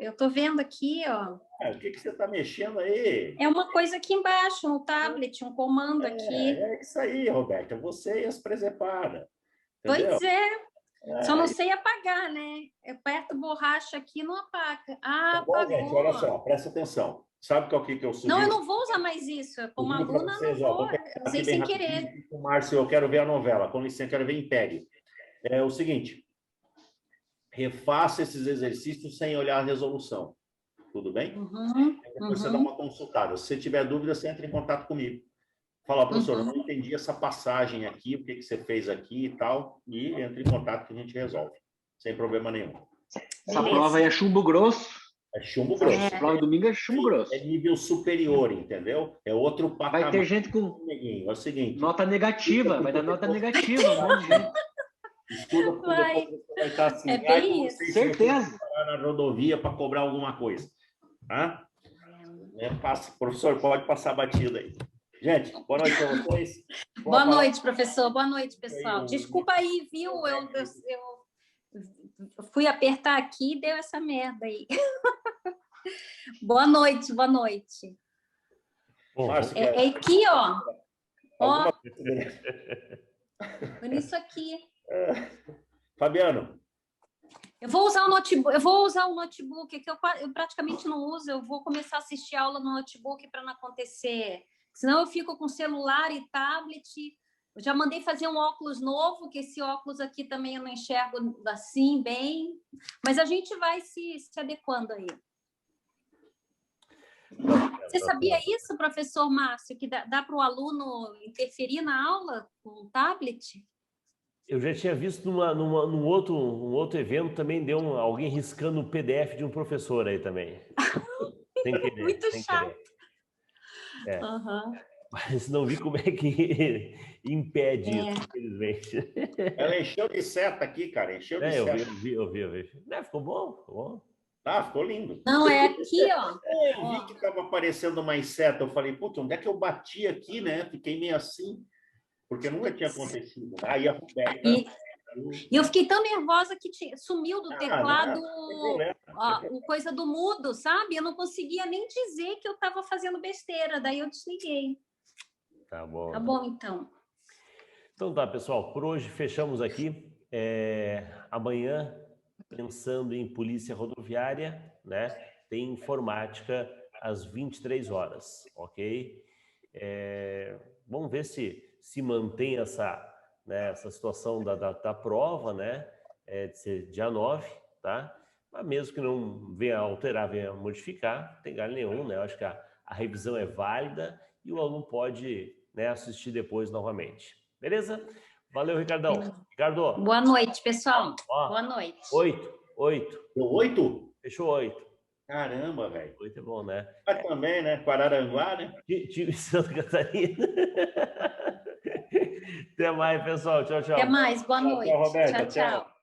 Eu tô vendo aqui, ó. O que você está mexendo aí? É uma coisa aqui embaixo, no tablet, um comando aqui. É isso aí, Roberta. Você e as presepadas. Pois é. Só não sei apagar, né? Eu aperto borracha aqui e não apaga. Tá bom, apagou. gente, olha só, presta atenção. Sabe qual que eu sugiro? Não, eu não vou usar mais isso. Como aluna, não vou. Eu usei sem querer. Márcio, eu quero ver a novela. Com licença, eu quero ver em PEG. É o seguinte. Refaça esses exercícios sem olhar a resolução. Tudo bem? Depois você dá uma consultada. Se você tiver dúvida, você entra em contato comigo. Fala, professor, eu não entendi essa passagem aqui, o que você fez aqui e tal, e entra em contato que a gente resolve. Sem problema nenhum. Essa prova aí é chumbo grosso. É chumbo grosso. Essa prova de domingo é chumbo grosso. É nível superior, entendeu? É outro patamar. Vai ter gente com É o seguinte, nota negativa, vai dar nota negativa. Estuda porque depois você vai estar assim. Bem isso. Certeza. Na rodovia para cobrar alguma coisa. Tá? Professor, pode passar a batida aí. Gente, boa noite para vocês. Boa noite, professor. Boa noite, pessoal. Desculpa aí, viu? Eu fui apertar aqui e deu essa merda aí. Boa noite, boa noite. É aqui, ó. Ó. Nisso aqui. Fabiano. Eu vou usar o notebook, que eu praticamente não uso. Eu vou começar a assistir aula no notebook para não acontecer. Senão eu fico com celular e tablet. Eu já mandei fazer um óculos novo, que esse óculos aqui também eu não enxergo assim bem. Mas a gente vai se adequando aí. Você sabia isso, professor Márcio, que dá para o aluno interferir na aula com o tablet? Eu já tinha visto num outro evento também, deu alguém riscando o PDF de um professor aí também. Sem querer. Muito chato. Mas não vi como é que impede isso, infelizmente. Ela encheu de seta aqui, cara. Encheu de seta. Eu vi. Ficou bom. Ficou lindo. Não, é aqui, ó. Eu vi que estava aparecendo mais seta. Eu falei, putz, onde é que eu bati aqui, né? Fiquei meio assim, porque nunca tinha acontecido. Aí a Roberta... E eu fiquei tão nervosa que sumiu do teclado o coisa do mudo, sabe? Eu não conseguia nem dizer que eu estava fazendo besteira. Daí eu desliguei. Tá bom. Tá bom, então. Então tá, pessoal. Por hoje fechamos aqui. Amanhã, pensando em polícia rodoviária, né? Tem informática às 23 horas, ok? Vamos ver se mantém essa situação da prova, né? De ser dia 9, tá? Mas mesmo que não venha alterar, venha modificar, não tem galho nenhum, né? Eu acho que a revisão é válida e o aluno pode, né, assistir depois novamente. Beleza? Valeu, Ricardão. Ricardo. Boa noite, pessoal. Ó, Boa noite. 8. Deu 8? Fechou 8. Caramba, velho. 8 é bom, né? Mas também, né? Araranguá, né? Time Santa Catarina. Até mais, pessoal. Tchau, tchau. Até mais. Boa noite. Tchau, Roberta. Tchau, tchau.